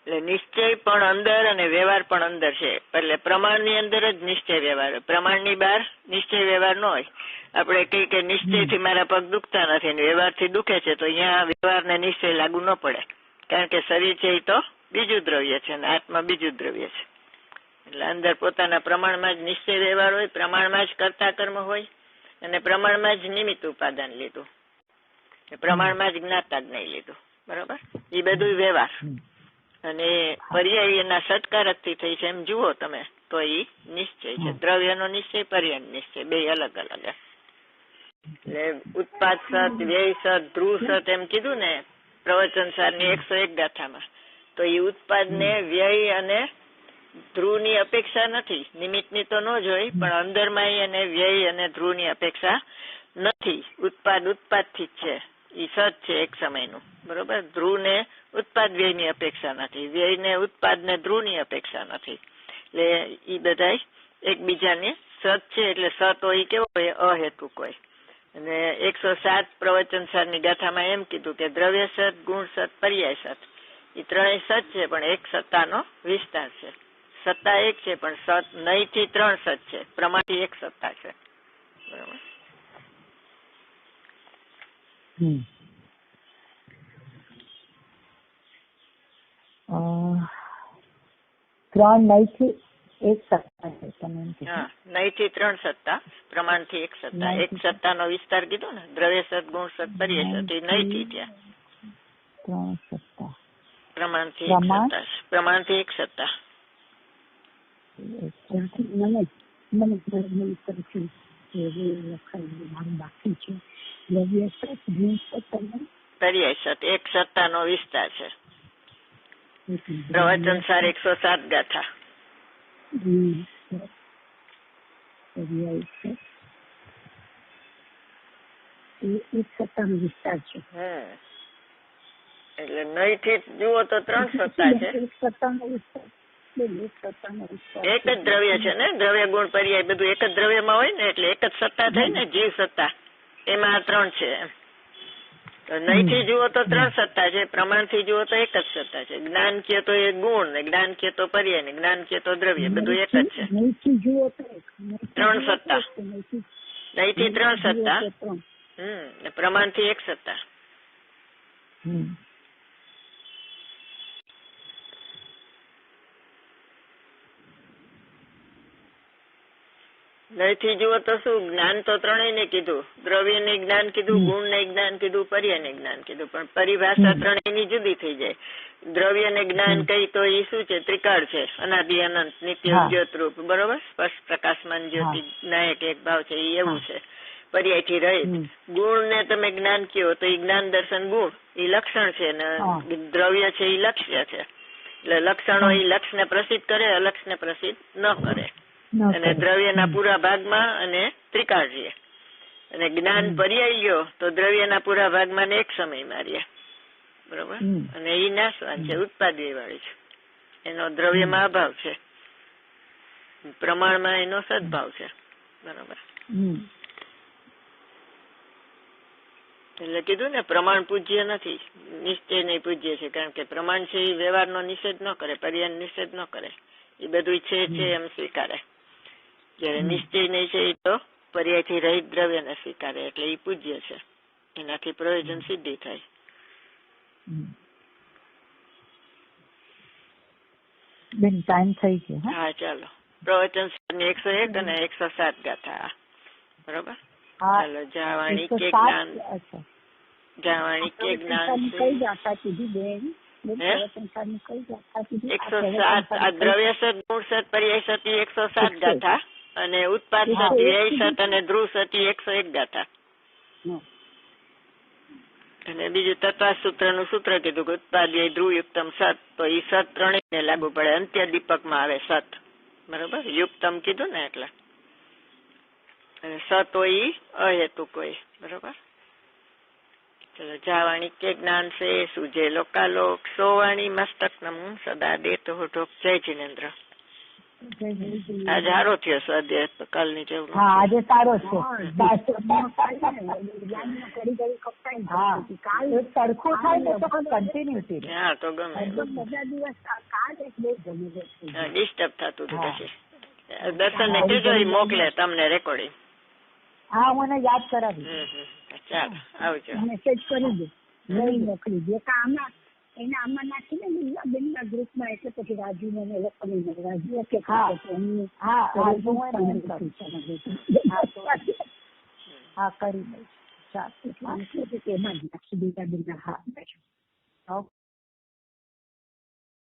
એટલે નિશ્ચય પણ અંદર અને વ્યવહાર પણ અંદર છે. એટલે પ્રમાણની અંદર જ નિશ્ચય વ્યવહાર, પ્રમાણની બહાર નિશ્ચય વ્યવહાર ન હોય. આપણે કઈ કે નિશ્ચયથી મારા પગ દુખતા નથી ને વ્યવહારથી દુખે છે, તો અહીંયા વ્યવહાર ને નિશ્ચય લાગુ ન પડે, કારણ કે શરીર છે એ તો બીજું દ્રવ્ય છે અને આત્મા બીજું દ્રવ્ય છે. એટલે અંદર પોતાના પ્રમાણમાં જ નિશ્ચય વ્યવહાર હોય, પ્રમાણમાં જ કર્તા કર્મ હોય, અને પ્રમાણમાં જ નિમિત્ત ઉપાદાન લીધું, પ્રમાણમાં જ જ્ઞાતા જ્ઞાય લીધું, બરોબર. એ બધું વ્યવહાર અને પર્યાય એના સત્કારકથી થઈ છે એમ જુઓ તમે તો એ નિશ્ચય છે. દ્રવ્યનો નિશ્ચય, પર્યાય નિશ્ચય, બે અલગ અલગ. એટલે ઉત્પાદ સત, વ્યય સત, ધ્રુવ સત એમ કીધું ને પ્રવચન સારની 101 ગાથામાં, તો એ ઉત્પાદ ને વ્યય અને ધ્રુવ ની અપેક્ષા નથી. નિમિત્તની તો ન જ હોય, પણ અંદરમાં અને વ્યય અને ધ્રુવ ની અપેક્ષા નથી. ઉત્પાદથી જ છે, એ સત છે એક સમયનું, બરોબર. ધ્રુવ ને ઉત્પાદ વ્યય ની અપેક્ષા નથી, વ્યય ને ઉત્પાદ ને ધ્રુવ ની અપેક્ષા નથી. એટલે એ બધા એકબીજાને સત છે. એટલે સત હોય કેવો હોય? અહેતુક હોય. અને 107 પ્રવચન સારની ગાથામાં એમ કીધું કે દ્રવ્ય સત, ગુણ સત, પર્યાય સત, એ ત્રણેય સત છે, પણ એક સત્તાનો વિસ્તાર છે. સત્તા એક છે, પણ સત નહીં થી 3 સત છે, પ્રમાણથી એક સત્તા છે, બરાબર. ત્રણ નહીંથી એક સત્તા છે. હા, નહીંથી 3 સત્તા, પ્રમાણથી એક સત્તા. એક સત્તાનો વિસ્તાર કીધો ને, દ્રવ્ય સત, ગુણ સત, પર્યાય સત, એ નહીંથી ત્યાં 3 સત્તા, પ્રમાણથી એક સત્તા, પ્રમાણથી એક સત્તા. પર્યાય સત એક સત્તાનો વિસ્તાર છે. પ્રવચન સાર 107 ગાથા. એક સત્તાનો વિસ્તાર છે. એટલે નહીંથી જુઓ તો 3 સત્તા છે. એક જ દ્રવ્ય છે ને, દ્રવ્ય ગુણ પર્યાય બધું એક જ દ્રવ્યમાં હોય ને, એટલે એક જ સત્તા થઈ ને, જીવ સત્તા. એમાં 3 છે. નહીંથી જુઓ તો 3 સત્તા છે, પ્રમાણથી જુઓ તો એક જ સત્તા છે. જ્ઞાન કે તો એ ગુણ ને, જ્ઞાન કે તો પર્યાય ને, જ્ઞાન કે તો દ્રવ્ય, બધું એક જ છે. 3 સત્તા, નહીંથી 3 સત્તા, પ્રમાણથી એક સત્તા. નહીંથી જુઓ તો શું? જ્ઞાન તો ત્રણેય ને કીધું, દ્રવ્ય ને જ્ઞાન કીધું, ગુણ ને જ્ઞાન કીધું, પર્યાય ને જ્ઞાન કીધું, પણ પરિભાષા ત્રણેય ની જુદી થઈ જાય. દ્રવ્ય ને જ્ઞાન કઈ તો એ શું છે? ત્રિકાળ છે, અનાદિ અનંત, નિત્ય જ્યોત રૂપ, બરોબર. સ્પષ્ટ પ્રકાશમાન જ્યોતિ, નાયક એક ભાવ છે, એ એવું છે, પર્યાય થી રહિત. ગુણ ને તમે જ્ઞાન કયો તો એ જ્ઞાન દર્શન ગુણ, એ લક્ષણ છે, ને દ્રવ્ય છે એ લક્ષ્ય છે. એટલે લક્ષણો એ લક્ષ ને પ્રસિદ્ધ કરે, અલક્ષ ને પ્રસિદ્ધ ન કરે. અને દ્રવ્યના પૂરા ભાગમાં અને ત્રિકાળ છે. અને જ્ઞાન પર્યાય ગયો તો દ્રવ્યના પૂરા ભાગમાં ને એક સમય માર્યા, બરોબર. અને એ નાશવાન છે, ઉત્પાદય વાળી છે, એનો દ્રવ્યમાં અભાવ છે, પ્રમાણમાં એનો સદભાવ છે, બરોબર. એટલે કીધું ને, પ્રમાણ પૂજ્ય નથી, નિશ્ચય નહીં પૂજ્ય છે. કારણ કે પ્રમાણ છે એ વ્યવહારનો નિષેધ ન કરે, પર્યાય નિષેધ ન કરે, એ બધું છે એમ સ્વીકારે. જયારે નિશ્ચય નહીં છે એ તો પર્યાયથી રહિત દ્રવ્યને સ્વીકારે, એટલે એ પૂજ્ય છે, એનાથી પ્રયોજન સિદ્ધિ થાય. બેન ટાઈમ થઈ ગયો. હા, ચાલો. પ્રવચન 101 અને 107 ગાથા, બરોબર. ચાલો. જાવાણી કે જ્ઞાન, જાવાણી કે જ્ઞાન કઈ ગાથા કીધી બેન? 107 આ દ્રવ્ય સત, ગુણ સત, પર્યાય સત, 107 ગાથા. અને ઉત્પાદ સત, વ્યય સત અને ધ્રુવ સત 101 ગાથા. અને બીજું તત્વાસૂત્ર નું સૂત્ર કીધું કે ઉત્પાદ ધ્રુવ યુક્તમ સત, તો એ સત ત્રણેય લાગુ પડે. અંત્ય દીપક માં આવે સત, બરોબર. યુક્તમ કીધું ને એટલે. અને સત હોય ઈ અહેતુક હોય, બરોબર. ચલો, જાવાણી કે જ્ઞાન સે સુજે લોકાલોક, સોવાણી મસ્તક નમું સદા દેતો ઢોક. જય જિનેન્દ્ર. આજે સારો થયો સ્વાધ્યાય, કાલની જેવું. હા, આજે સારો છે. સરખું થાય ને તો કન્ટિન્યુટી. હા, તો ગમે. ડિસ્ટર્બ થતું હતું પછી. દર્શન ને કેજો મોકલે તમને રેકોર્ડિંગ. હા, મને યાદ કરાવી. ચાલો, આવજો. મેસેજ કરી દે, લઈ મોકલી દે. એને આમાં નાખીને બેનના ગ્રુપમાં, એટલે પછી રાજુ ને રાજુ કે હા કરી દઈશ. એમાં જ નાખી દીધા. હા.